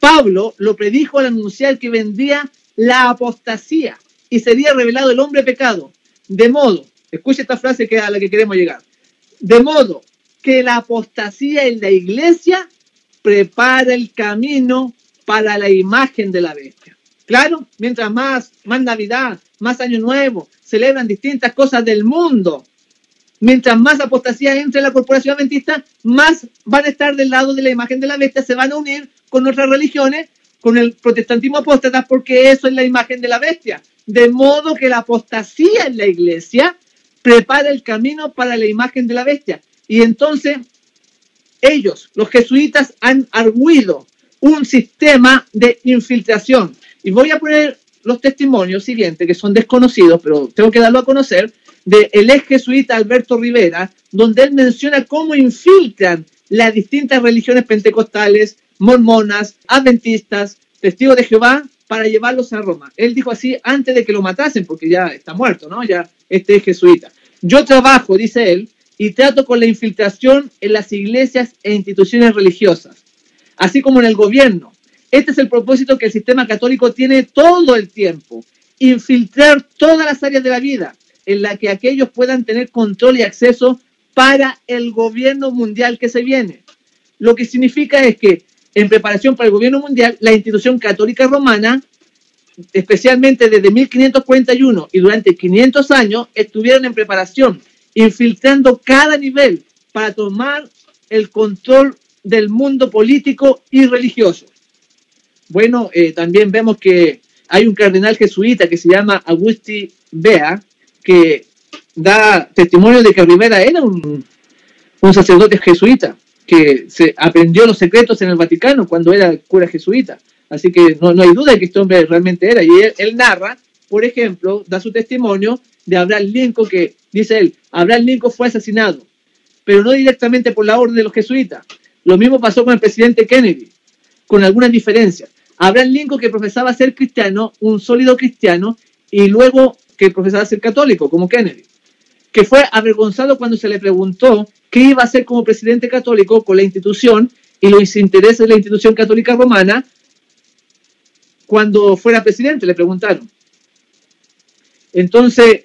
Pablo lo predijo al anunciar que vendría la apostasía y sería revelado el hombre pecado. De modo, escuche esta frase que a la que queremos llegar, de modo que la apostasía en la iglesia prepara el camino para la imagen de la bestia. Claro, mientras más Navidad, más Año Nuevo, celebran distintas cosas del mundo, mientras más apostasía entre la corporación adventista, más van a estar del lado de la imagen de la bestia, se van a unir con otras religiones, con el protestantismo apóstata, porque eso es la imagen de la bestia. De modo que la apostasía en la iglesia prepara el camino para la imagen de la bestia. Y entonces ellos, los jesuitas, han arguido un sistema de infiltración. Y voy a poner los testimonios siguientes, que son desconocidos, pero tengo que darlo a conocer, del ex jesuita Alberto Rivera, donde él menciona cómo infiltran las distintas religiones pentecostales, mormonas, adventistas, testigos de Jehová, para llevarlos a Roma. Él dijo así antes de que lo matasen, porque ya está muerto, ¿no? Ya este es jesuita. Yo trabajo, dice él, y trato con la infiltración en las iglesias e instituciones religiosas, así como en el gobierno. Este es el propósito que el sistema católico tiene todo el tiempo: infiltrar todas las áreas de la vida en la que aquellos puedan tener control y acceso para el gobierno mundial que se viene. Lo que significa es que, en preparación para el gobierno mundial, la institución católica romana, especialmente desde 1541 y durante 500 años, estuvieron en preparación, infiltrando cada nivel para tomar el control del mundo político y religioso. Bueno, también vemos que hay un cardenal jesuita que se llama Agustín Bea, que da testimonio de que Rivera era un sacerdote jesuita, que se aprendió los secretos en el Vaticano cuando era cura jesuita. Así que no hay duda de que este hombre realmente era. Y él narra, por ejemplo, da su testimonio de Abraham Lincoln, que dice él: Abraham Lincoln fue asesinado, pero no directamente por la orden de los jesuitas. Lo mismo pasó con el presidente Kennedy, con algunas diferencias. Abraham Lincoln, que profesaba ser cristiano, un sólido cristiano, y luego que profesaba ser católico, como Kennedy, que fue avergonzado cuando se le preguntó qué iba a hacer como presidente católico con la institución y los intereses de la institución católica romana cuando fuera presidente, le preguntaron. Entonces,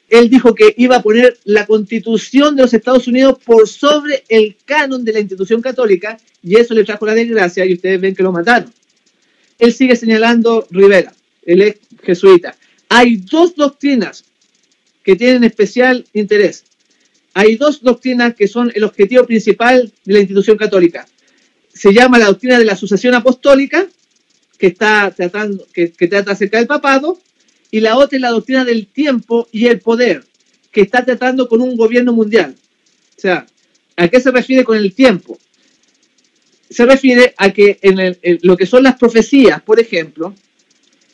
él dijo que iba a poner la Constitución de los Estados Unidos por sobre el canon de la institución católica, y eso le trajo la desgracia, y ustedes ven que lo mataron. Él sigue señalando, Rivera, el ex jesuita: hay dos doctrinas que tienen especial interés. Hay dos doctrinas que son el objetivo principal de la institución católica. Se llama la doctrina de la sucesión apostólica, que trata acerca del papado, y la otra es la doctrina del tiempo y el poder, que está tratando con un gobierno mundial. O sea, ¿a qué se refiere con el tiempo? Se refiere a que en lo que son las profecías, por ejemplo,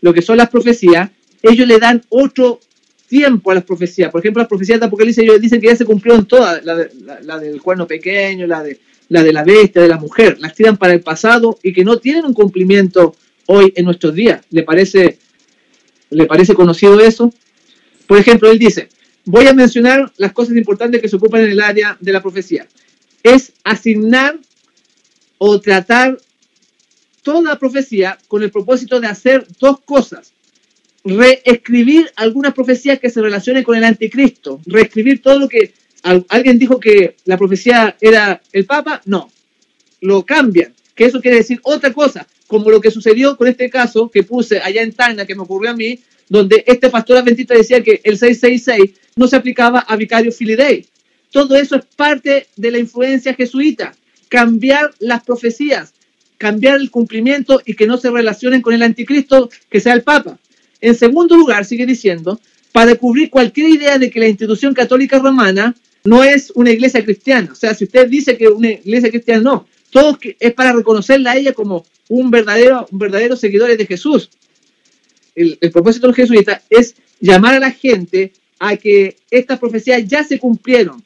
lo que son las profecías, ellos le dan otro tiempo a las profecías. Por ejemplo, las profecías de Apocalipsis, ellos dicen que ya se cumplieron todas, la del cuerno pequeño, la de la bestia, de la mujer, las tiran para el pasado y que no tienen un cumplimiento hoy en nuestros días. ¿Le parece conocido eso? Por ejemplo, él dice: voy a mencionar las cosas importantes que se ocupan en el área de la profecía. Es asignar o tratar toda la profecía con el propósito de hacer dos cosas: reescribir algunas profecías que se relacionen con el anticristo, reescribir todo lo que alguien dijo que la profecía era el Papa. No, lo cambian, que eso quiere decir otra cosa, como lo que sucedió con este caso que puse allá en Tacna, que me ocurrió a mí, donde este pastor adventista decía que el 666 no se aplicaba a Vicario Filidei. Todo eso es parte de la influencia jesuita: cambiar las profecías, cambiar el cumplimiento y que no se relacionen con el anticristo, que sea el Papa. En segundo lugar, sigue diciendo, para cubrir cualquier idea de que la institución católica romana no es una iglesia cristiana. O sea, si usted dice que una iglesia cristiana, no. Todo es para reconocerla a ella como un verdadero seguidor de Jesús. El propósito de los jesuitas es llamar a la gente a que estas profecías ya se cumplieron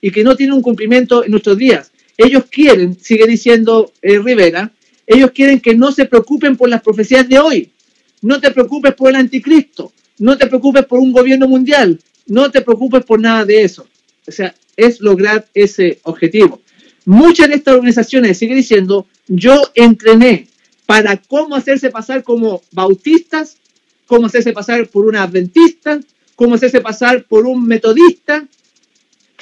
y que no tienen un cumplimiento en nuestros días. Ellos quieren, sigue diciendo Rivera, ellos quieren que no se preocupen por las profecías de hoy. No te preocupes por el anticristo, no te preocupes por un gobierno mundial, no te preocupes por nada de eso. O sea, es lograr ese objetivo. Muchas de estas organizaciones, sigue diciendo, yo entrené para cómo hacerse pasar como bautistas, cómo hacerse pasar por un adventista, cómo hacerse pasar por un metodista,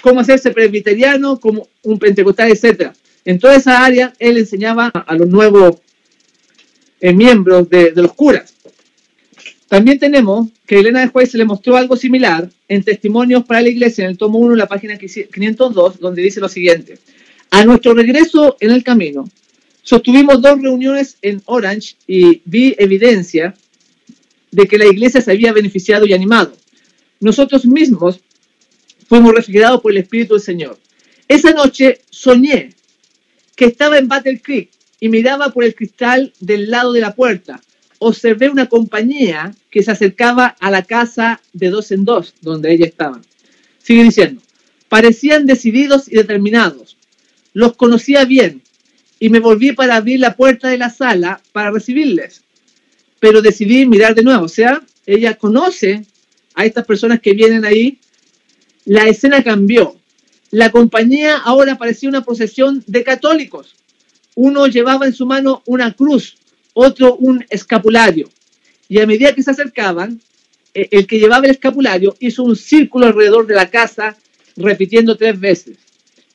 cómo hacerse presbiteriano, como un pentecostal, etc. En toda esa área, él enseñaba a los nuevos miembros de los curas. También tenemos que a Elena de White se le mostró algo similar en Testimonios para la Iglesia, en el tomo 1, la página 502, donde dice lo siguiente: a nuestro regreso en el camino, sostuvimos 2 reuniones en Orange y vi evidencia de que la Iglesia se había beneficiado y animado. Nosotros mismos fuimos refrigerados por el Espíritu del Señor. Esa noche soñé que estaba en Battle Creek y miraba por el cristal del lado de la puerta. Observé una compañía que se acercaba a la casa de 2 en 2, donde ella estaba. Sigue diciendo, parecían decididos y determinados. Los conocía bien y me volví para abrir la puerta de la sala para recibirles. Pero decidí mirar de nuevo. O sea, ella conoce a estas personas que vienen ahí. La escena cambió. La compañía ahora parecía una procesión de católicos. Uno llevaba en su mano una cruz, otro un escapulario. Y a medida que se acercaban, el que llevaba el escapulario hizo un círculo alrededor de la casa, repitiendo 3 veces.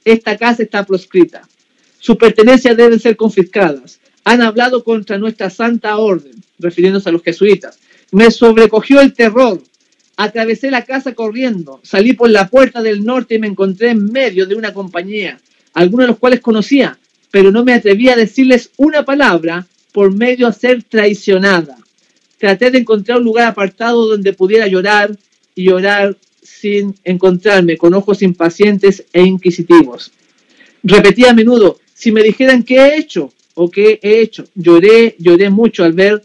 Esta casa está proscrita. Sus pertenencias deben ser confiscadas. Han hablado contra nuestra santa orden, refiriéndose a los jesuitas. Me sobrecogió el terror. Atravesé la casa corriendo. Salí por la puerta del norte y me encontré en medio de una compañía, algunos de los cuales conocía, pero no me atreví a decirles una palabra por medio a ser traicionada. Traté de encontrar un lugar apartado donde pudiera llorar y llorar sin encontrarme, con ojos impacientes e inquisitivos. Repetí a menudo, si me dijeran qué he hecho o qué he hecho. Lloré mucho al ver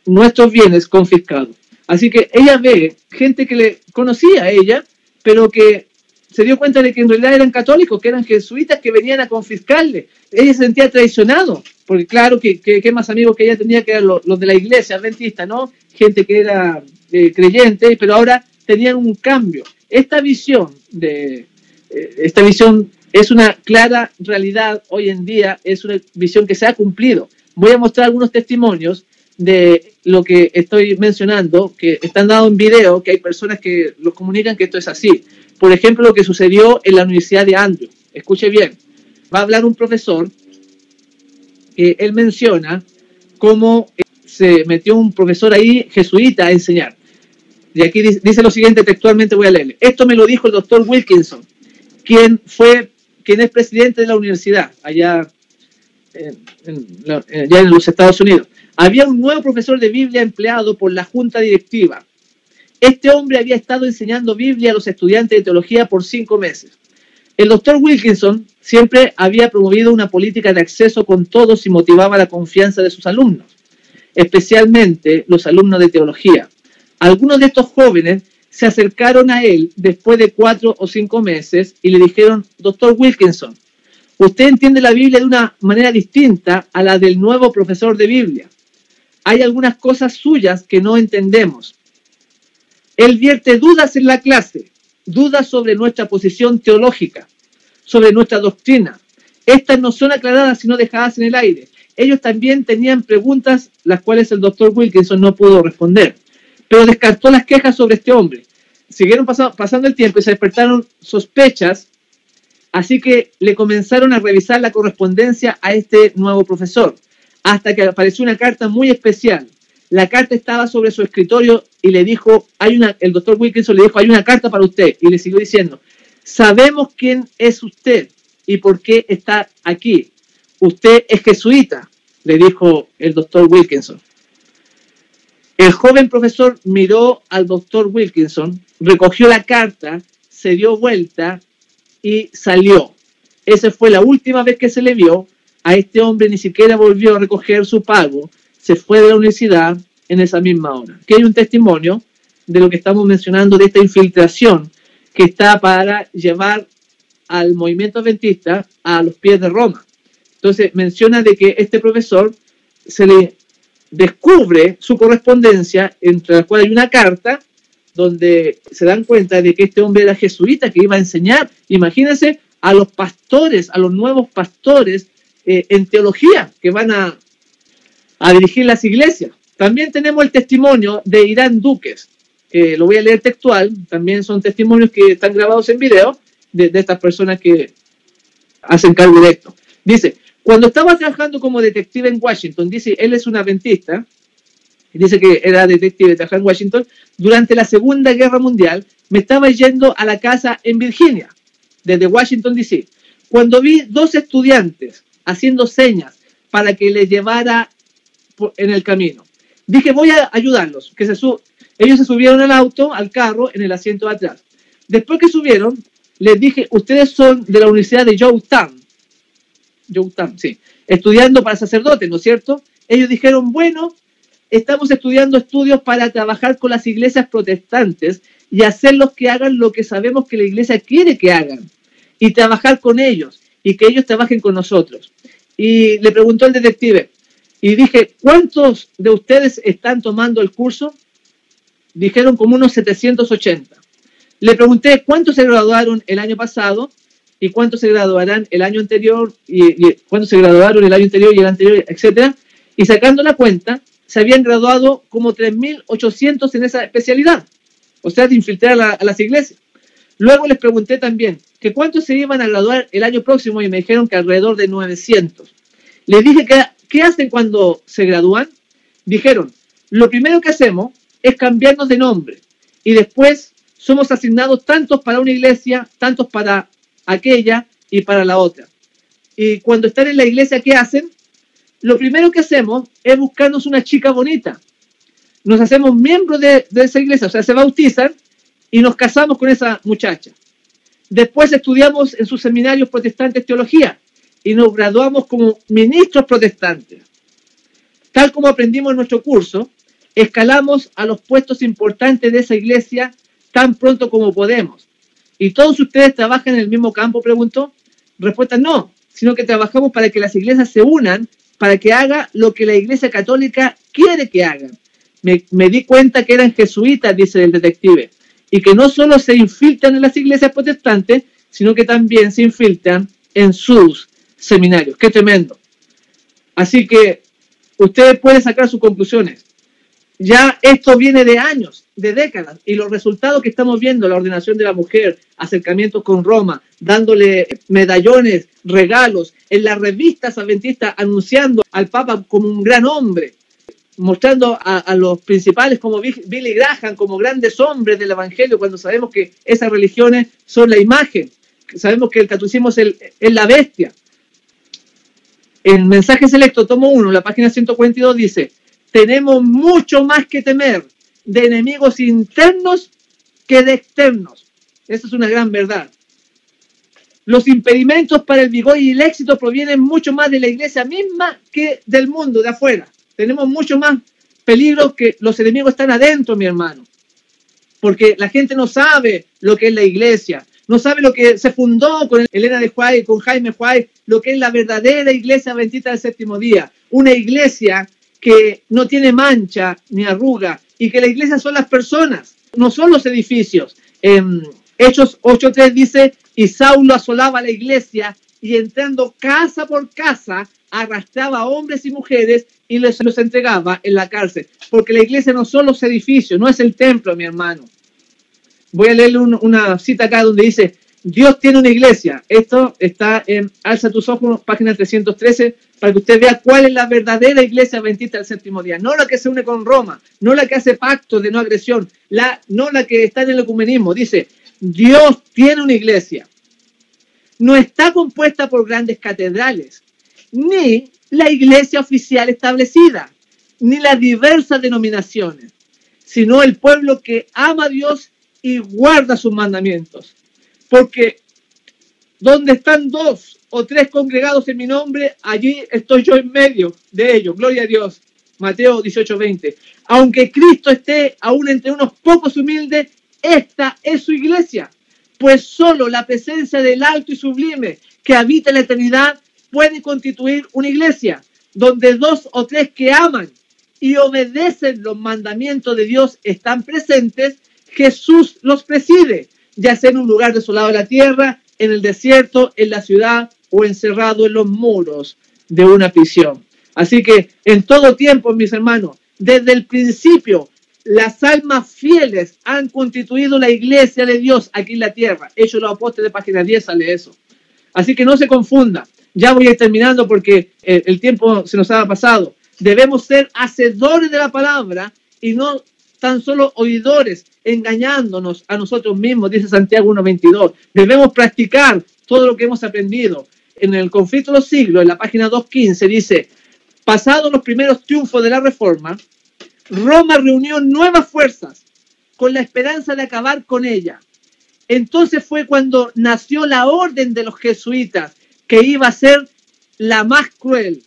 nuestros bienes confiscados. Así que ella ve gente que le conocía a ella, pero que se dio cuenta de que en realidad eran católicos, que eran jesuitas que venían a confiscarle. Ella se sentía traicionado, porque claro que más amigos que ella tenía que eran los de la iglesia adventista, ¿no? Gente que era creyente, pero ahora tenían un cambio. Esta visión es una clara realidad hoy en día, es una visión que se ha cumplido. Voy a mostrar algunos testimonios de lo que estoy mencionando, que están dados en video, que hay personas que los comunican que esto es así. Por ejemplo, lo que sucedió en la Universidad de Andrew. Escuche bien, va a hablar un profesor que él menciona cómo se metió un profesor ahí jesuita a enseñar. Y aquí dice lo siguiente, textualmente voy a leerle. Esto me lo dijo el doctor Wilkinson, quien es presidente de la universidad allá en los Estados Unidos. Había un nuevo profesor de Biblia empleado por la junta directiva. Este hombre había estado enseñando Biblia a los estudiantes de teología por 5 meses. El doctor Wilkinson siempre había promovido una política de acceso con todos y motivaba la confianza de sus alumnos, especialmente los alumnos de teología. Algunos de estos jóvenes se acercaron a él después de 4 o 5 meses y le dijeron, doctor Wilkinson, usted entiende la Biblia de una manera distinta a la del nuevo profesor de Biblia. Hay algunas cosas suyas que no entendemos. Él vierte dudas en la clase, dudas sobre nuestra posición teológica, sobre nuestra doctrina. Estas no son aclaradas sino dejadas en el aire. Ellos también tenían preguntas las cuales el doctor Wilkinson no pudo responder, pero descartó las quejas sobre este hombre. Siguieron pasando el tiempo y se despertaron sospechas, así que le comenzaron a revisar la correspondencia a este nuevo profesor, hasta que apareció una carta muy especial. La carta estaba sobre su escritorio y le dijo, el doctor Wilkinson le dijo, hay una carta para usted. Y le siguió diciendo, sabemos quién es usted y por qué está aquí. Usted es jesuita, le dijo el doctor Wilkinson. El joven profesor miró al doctor Wilkinson, recogió la carta, se dio vuelta y salió. Esa fue la última vez que se le vio. A este hombre ni siquiera volvió a recoger su pago. Se fue de la universidad en esa misma hora. Aquí hay un testimonio de lo que estamos mencionando, de esta infiltración que está para llevar al movimiento adventista a los pies de Roma. Entonces menciona de que este profesor se le descubre su correspondencia, entre la cual hay una carta donde se dan cuenta de que este hombre era jesuita que iba a enseñar, imagínense, a los pastores, a los nuevos pastores en teología que van a dirigir las iglesias. También tenemos el testimonio de Irán Duques, lo voy a leer textual, también son testimonios que están grabados en video de estas personas que hacen cargo de esto. Dice, cuando estaba trabajando como detective en Washington, dice, él es un adventista, dice que era detective, trabajaba en Washington, durante la Segunda Guerra Mundial, me estaba yendo a la casa en Virginia, desde Washington, D.C., cuando vi 2 estudiantes haciendo señas para que les llevara en el camino. Dije, voy a ayudarlos. Ellos se subieron al auto, al carro, en el asiento de atrás. Después que subieron, les dije, ustedes son de la Universidad de Georgetown, sí, estudiando para sacerdotes, ¿no es cierto? Ellos dijeron, bueno, estamos estudiando estudios para trabajar con las iglesias protestantes y hacerlos que hagan lo que sabemos que la iglesia quiere que hagan, y trabajar con ellos, y que ellos trabajen con nosotros. Y le preguntó el detective, y dije, ¿cuántos de ustedes están tomando el curso? Dijeron como unos 780. Le pregunté cuántos se graduaron el año pasado y cuántos se graduarán el año anterior y cuántos se graduaron el año anterior y el anterior, etcétera. Y sacando la cuenta, se habían graduado como 3.800 en esa especialidad, o sea, de infiltrar a las iglesias. Luego les pregunté también que cuántos se iban a graduar el año próximo y me dijeron que alrededor de 900. Les dije que ¿qué hacen cuando se gradúan? Dijeron, lo primero que hacemos es cambiarnos de nombre y después somos asignados tantos para una iglesia, tantos para aquella y para la otra. Y cuando están en la iglesia, ¿qué hacen? Lo primero que hacemos es buscarnos una chica bonita. Nos hacemos miembros de esa iglesia, o sea, se bautizan y nos casamos con esa muchacha. Después estudiamos en sus seminarios protestantes teología y nos graduamos como ministros protestantes. Tal como aprendimos en nuestro curso, escalamos a los puestos importantes de esa iglesia tan pronto como podemos. ¿Y todos ustedes trabajan en el mismo campo?, preguntó. Respuesta, no, sino que trabajamos para que las iglesias se unan, para que haga lo que la iglesia católica quiere que hagan. Me di cuenta que eran jesuitas, dice el detective, y que no solo se infiltran en las iglesias protestantes, sino que también se infiltran en sus seminarios. ¡Qué tremendo! Así que ustedes pueden sacar sus conclusiones. Ya esto viene de años, de décadas, y los resultados que estamos viendo, la ordenación de la mujer, acercamientos con Roma, dándole medallones, regalos, en las revistas adventistas anunciando al Papa como un gran hombre, mostrando a los principales como Billy Graham, como grandes hombres del Evangelio, cuando sabemos que esas religiones son la imagen, sabemos que el catolicismo es la bestia. En Mensaje Selecto, tomo 1, la página 142 dice, tenemos mucho más que temer de enemigos internos que de externos. Esa es una gran verdad. Los impedimentos para el vigor y el éxito provienen mucho más de la iglesia misma que del mundo, de afuera. Tenemos mucho más peligro, que los enemigos están adentro, mi hermano. Porque la gente no sabe lo que es la iglesia, no sabe lo que se fundó con Elena de White, con Jaime White, lo que es la verdadera iglesia adventista del séptimo día. Una iglesia que no tiene mancha ni arruga, y que la iglesia son las personas, no son los edificios. Hechos 8:3 dice, y Saulo asolaba la iglesia y entrando casa por casa arrastraba a hombres y mujeres y los entregaba en la cárcel. Porque la iglesia no son los edificios, no es el templo, mi hermano. Voy a leerle una cita acá donde dice, Dios tiene una iglesia. Esto está en Alza tus ojos, página 313, para que usted vea cuál es la verdadera iglesia adventista del séptimo día. No la que se une con Roma, no la que hace pactos de no agresión, no la que está en el ecumenismo. Dice, Dios tiene una iglesia. No está compuesta por grandes catedrales, ni la iglesia oficial establecida, ni las diversas denominaciones, sino el pueblo que ama a Dios y guarda sus mandamientos. Porque donde están 2 o 3 congregados en mi nombre, allí estoy yo en medio de ellos. Gloria a Dios. Mateo 18:20. Aunque Cristo esté aún entre unos pocos humildes, esta es su iglesia. Pues solo la presencia del alto y sublime que habita en la eternidad puede constituir una iglesia, donde 2 o 3 que aman y obedecen los mandamientos de Dios están presentes. Jesús los preside, ya sea en un lugar desolado de la tierra, en el desierto, en la ciudad o encerrado en los muros de una prisión. Así que en todo tiempo, mis hermanos, desde el principio, las almas fieles han constituido la iglesia de Dios aquí en la tierra. Hechos los Apóstoles, página 10, sale eso. Así que no se confunda. Ya voy a ir terminando porque el tiempo se nos ha pasado. Debemos ser hacedores de la palabra y no tan solo oidores, engañándonos a nosotros mismos, dice Santiago 1:22. Debemos practicar todo lo que hemos aprendido. En el conflicto de los siglos, en la página 215, dice, pasados los primeros triunfos de la Reforma, Roma reunió nuevas fuerzas con la esperanza de acabar con ella. Entonces fue cuando nació la orden de los jesuitas, que iba a ser la más cruel,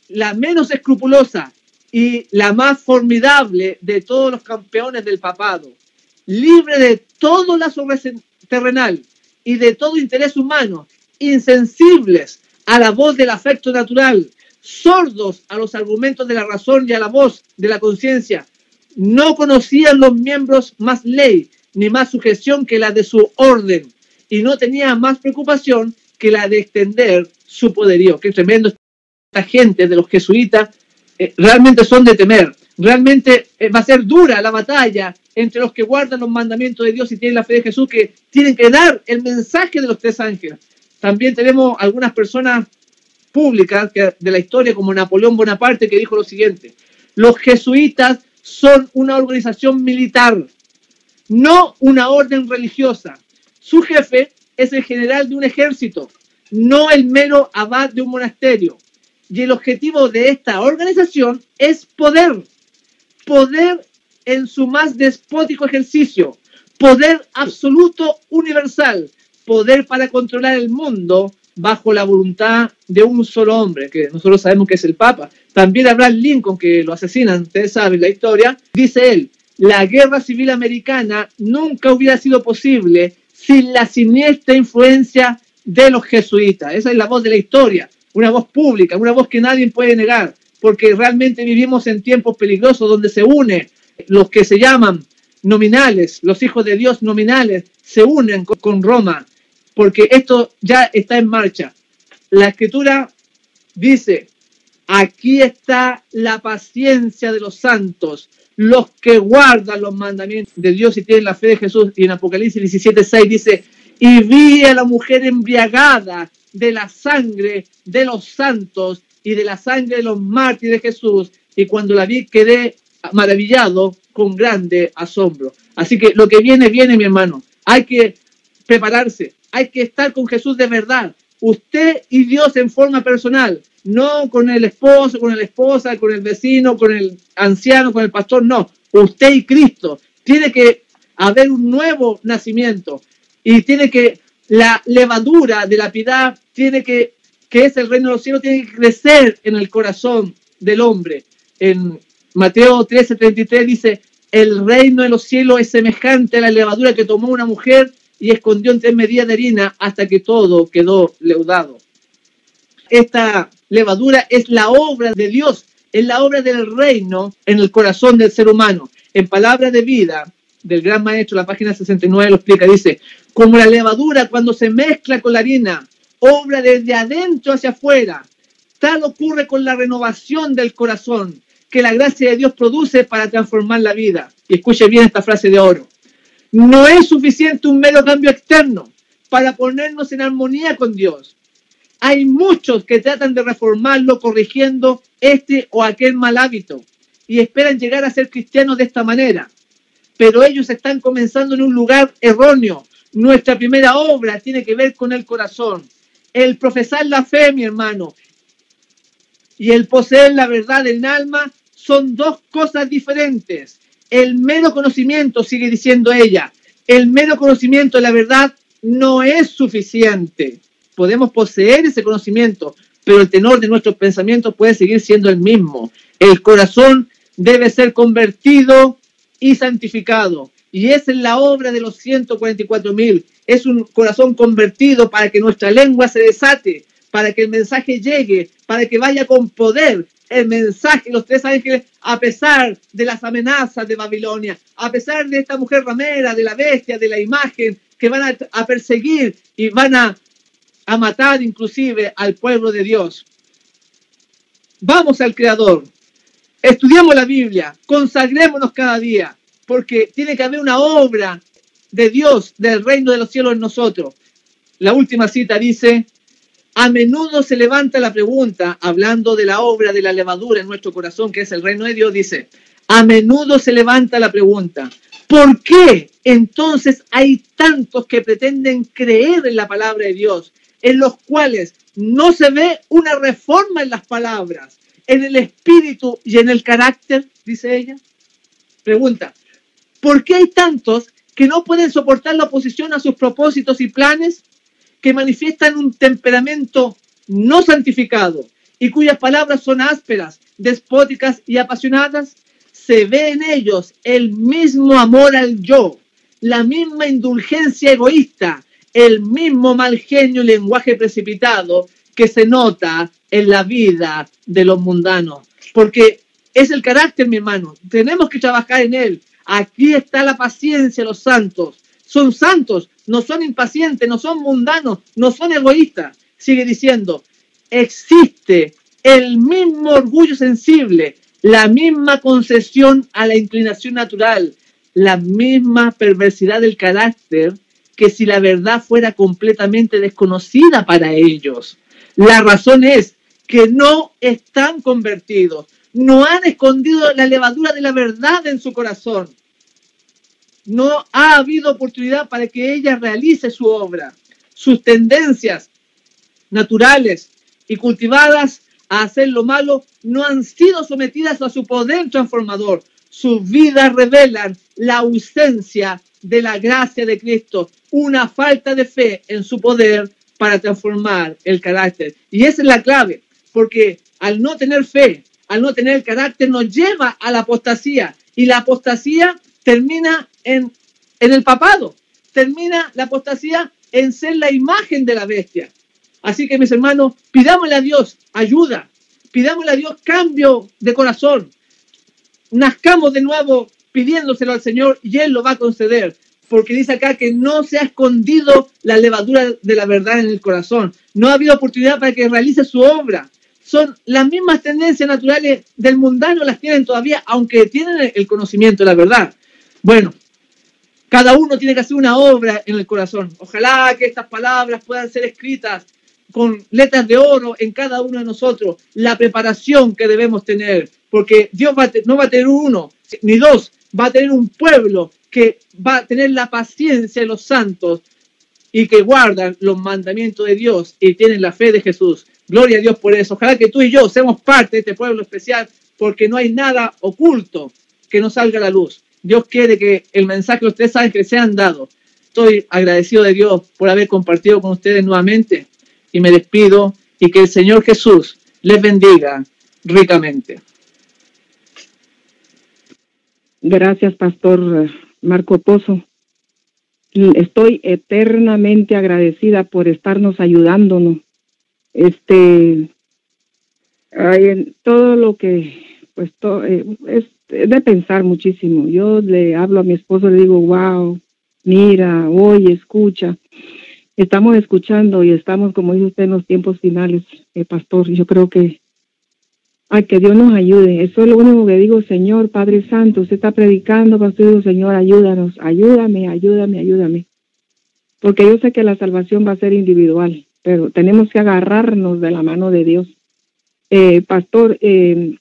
la menos escrupulosa y la más formidable de todos los campeones del papado, libre de todo lazo terrenal y de todo interés humano, insensibles a la voz del afecto natural, sordos a los argumentos de la razón y a la voz de la conciencia. No conocían los miembros más ley ni más sujeción que la de su orden, y no tenían más preocupación que la de extender su poderío. Qué tremendo. Esta gente de los jesuitas realmente son de temer. Realmente va a ser dura la batalla entre los que guardan los mandamientos de Dios y tienen la fe de Jesús, que tienen que dar el mensaje de los tres ángeles. También tenemos algunas personas públicas de la historia, como Napoleón Bonaparte, que dijo lo siguiente: los jesuitas son una organización militar, no una orden religiosa. Su jefe es el general de un ejército, no el mero abad de un monasterio. Y el objetivo de esta organización es poder. Poder en su más despótico ejercicio. Poder absoluto universal. Poder para controlar el mundo bajo la voluntad de un solo hombre, que nosotros sabemos que es el Papa. También Abraham Lincoln, que lo asesinan, ustedes saben la historia. Dice él: la guerra civil americana nunca hubiera sido posible sin la siniestra influencia de los jesuitas. Esa es la voz de la historia. Una voz pública, una voz que nadie puede negar, porque realmente vivimos en tiempos peligrosos donde se unen los que se llaman nominales, los hijos de Dios nominales, se unen con Roma, porque esto ya está en marcha. La Escritura dice: aquí está la paciencia de los santos, los que guardan los mandamientos de Dios y tienen la fe de Jesús. Y en Apocalipsis 17:6 dice: y vi a la mujer embriagada de la sangre de los santos y de la sangre de los mártires de Jesús, y cuando la vi quedé maravillado con grande asombro. Así que lo que viene, viene, mi hermano. Hay que prepararse, hay que estar con Jesús de verdad. Usted y Dios en forma personal, no con el esposo, con la esposa, con el vecino, con el anciano, con el pastor, no. Usted y Cristo. Tiene que haber un nuevo nacimiento y tiene que la levadura de la piedad tiene que es el reino de los cielos, tiene que crecer en el corazón del hombre. En Mateo 13:33 dice: el reino de los cielos es semejante a la levadura que tomó una mujer y escondió en 3 medidas de harina hasta que todo quedó leudado. Esta levadura es la obra de Dios, es la obra del reino en el corazón del ser humano. En Palabra de Vida del Gran Maestro, la página 69 lo explica, dice: como la levadura cuando se mezcla con la harina, obra desde adentro hacia afuera, tal ocurre con la renovación del corazón que la gracia de Dios produce para transformar la vida. Y escuche bien esta frase de oro: no es suficiente un mero cambio externo para ponernos en armonía con Dios. Hay muchos que tratan de reformarlo corrigiendo este o aquel mal hábito y esperan llegar a ser cristianos de esta manera. Pero ellos están comenzando en un lugar erróneo. Nuestra primera obra tiene que ver con el corazón. El profesar la fe, mi hermano, y el poseer la verdad del alma son dos cosas diferentes. El mero conocimiento, sigue diciendo ella, el mero conocimiento de la verdad no es suficiente. Podemos poseer ese conocimiento, pero el tenor de nuestros pensamientos puede seguir siendo el mismo. El corazón debe ser convertido y santificado. Y esa es la obra de los 144.000. Es un corazón convertido para que nuestra lengua se desate, para que el mensaje llegue, para que vaya con poder el mensaje de los tres ángeles, a pesar de las amenazas de Babilonia, a pesar de esta mujer ramera, de la bestia, de la imagen, que van a perseguir y van a matar inclusive al pueblo de Dios. Vamos al Creador, estudiamos la Biblia, consagrémonos cada día, porque tiene que haber una obra de Dios, del reino de los cielos en nosotros. La última cita dice: a menudo se levanta la pregunta, hablando de la obra de la levadura en nuestro corazón, que es el reino de Dios, dice: a menudo se levanta la pregunta, ¿por qué entonces hay tantos que pretenden creer en la palabra de Dios, en los cuales no se ve una reforma en las palabras, en el espíritu y en el carácter? Dice ella. Pregunta: ¿por qué hay tantos que no pueden soportar la oposición a sus propósitos y planes, que manifiestan un temperamento no santificado y cuyas palabras son ásperas, despóticas y apasionadas, se ve en ellos el mismo amor al yo, la misma indulgencia egoísta, el mismo mal genio y lenguaje precipitado que se nota en la vida de los mundanos. Porque es el carácter, mi hermano. Tenemos que trabajar en él. Aquí está la paciencia de los santos. Son santos, no son impacientes, no son mundanos, no son egoístas. Sigue diciendo, existe el mismo orgullo sensible, la misma concesión a la inclinación natural, la misma perversidad del carácter que si la verdad fuera completamente desconocida para ellos. La razón es que no están convertidos, no han escondido la levadura de la verdad en su corazón. No ha habido oportunidad para que ella realice su obra. Sus tendencias naturales y cultivadas a hacer lo malo no han sido sometidas a su poder transformador. Sus vidas revelan la ausencia de la gracia de Cristo, una falta de fe en su poder para transformar el carácter. Y esa es la clave, porque al no tener fe, al no tener el carácter, nos lleva a la apostasía. Y la apostasía termina en el papado. Termina la apostasía en ser la imagen de la bestia. Así que, mis hermanos, pidámosle a Dios ayuda. Pidámosle a Dios cambio de corazón. Nazcamos de nuevo pidiéndoselo al Señor y Él lo va a conceder. Porque dice acá que no se ha escondido la levadura de la verdad en el corazón. No ha habido oportunidad para que realice su obra. Son las mismas tendencias naturales del mundano, las tienen todavía, aunque tienen el conocimiento de la verdad. Bueno, cada uno tiene que hacer una obra en el corazón. Ojalá que estas palabras puedan ser escritas con letras de oro en cada uno de nosotros. La preparación que debemos tener, porque Dios no va a tener uno, ni dos, va a tener un pueblo que va a tener la paciencia de los santos y que guardan los mandamientos de Dios y tienen la fe de Jesús. Gloria a Dios por eso. Ojalá que tú y yo seamos parte de este pueblo especial, porque no hay nada oculto que no salga a la luz. Dios quiere que el mensaje de los tres ángeles sean dados. Estoy agradecido de Dios por haber compartido con ustedes nuevamente y me despido y que el Señor Jesús les bendiga ricamente. Gracias, Pastor Marco Pozo. Estoy eternamente agradecida por estarnos ayudándonos. Hay en todo lo que, pues, es de pensar muchísimo. Yo le hablo a mi esposo, le digo, wow, mira, oye, escucha. Estamos escuchando y estamos, como dice usted, en los tiempos finales, Pastor. Yo creo que que Dios nos ayude. Eso es lo único que digo, Señor, Padre Santo, usted está predicando, Pastor, digo, Señor, ayúdanos, ayúdame. Porque yo sé que la salvación va a ser individual, pero tenemos que agarrarnos de la mano de Dios. Pastor, yo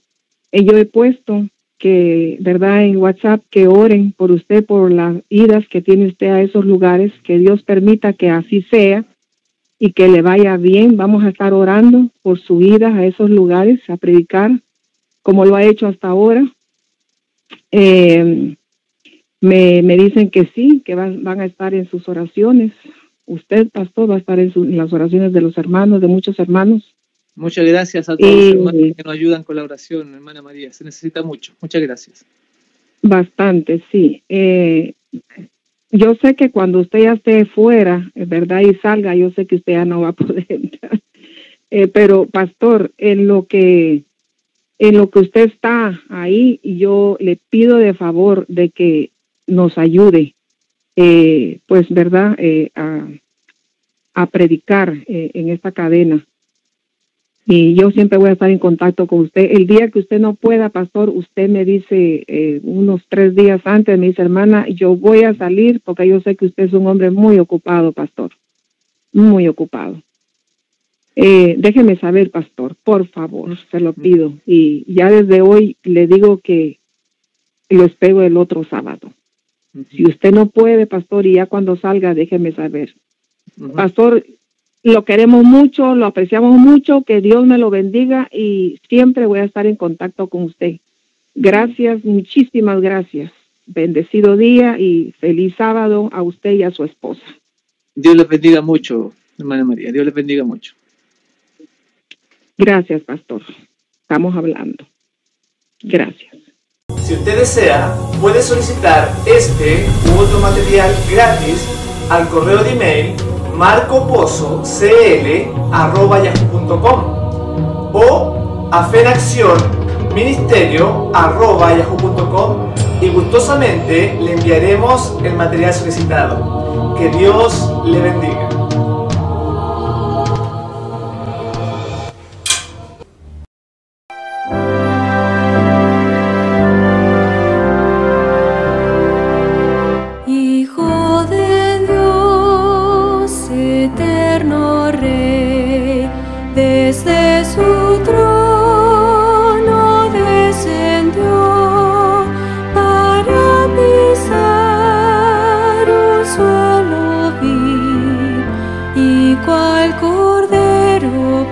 he puesto que, ¿verdad?, en WhatsApp, que oren por usted, por las idas que tiene usted a esos lugares, que Dios permita que así sea y que le vaya bien. Vamos a estar orando por su ida a esos lugares, a predicar, como lo ha hecho hasta ahora. Me dicen que sí, que van a estar en sus oraciones. Usted, pastor, va a estar en las oraciones de los hermanos, de muchos hermanos. Muchas gracias a todos los hermanos que nos ayudan con la oración, hermana María. Se necesita mucho. Muchas gracias. Bastante, sí. Yo sé que cuando usted ya esté fuera, ¿verdad?, y salga, yo sé que usted ya no va a poder entrar. Pero, pastor, en lo que usted está ahí, yo le pido de favor de que nos ayude, pues, ¿verdad?, a predicar en esta cadena. Y yo siempre voy a estar en contacto con usted. El día que usted no pueda, pastor, usted me dice unos 3 días antes, me dice, hermana, yo voy a salir porque yo sé que usted es un hombre muy ocupado, pastor. Muy ocupado. Déjeme saber, pastor, por favor, se lo pido. Y ya desde hoy le digo que lo espero el otro sábado. Si usted no puede, pastor, y ya cuando salga, déjeme saber. Pastor, lo queremos mucho, lo apreciamos mucho, que Dios me lo bendiga y siempre voy a estar en contacto con usted. Gracias, muchísimas gracias. bendecido día y feliz sábado a usted y a su esposa. Dios les bendiga mucho, hermana María. Dios les bendiga mucho. Gracias, pastor. Estamos hablando. Gracias. Si usted desea, puede solicitar este u otro material gratis al correo de email marcopozocl@yahoo.com o a fenaccionministerio@yahoo.com y gustosamente le enviaremos el material solicitado. Que Dios le bendiga. Hijo de Dios, eterno Rey, desde su trono descendió para pisar un suelo vil, y cual cordero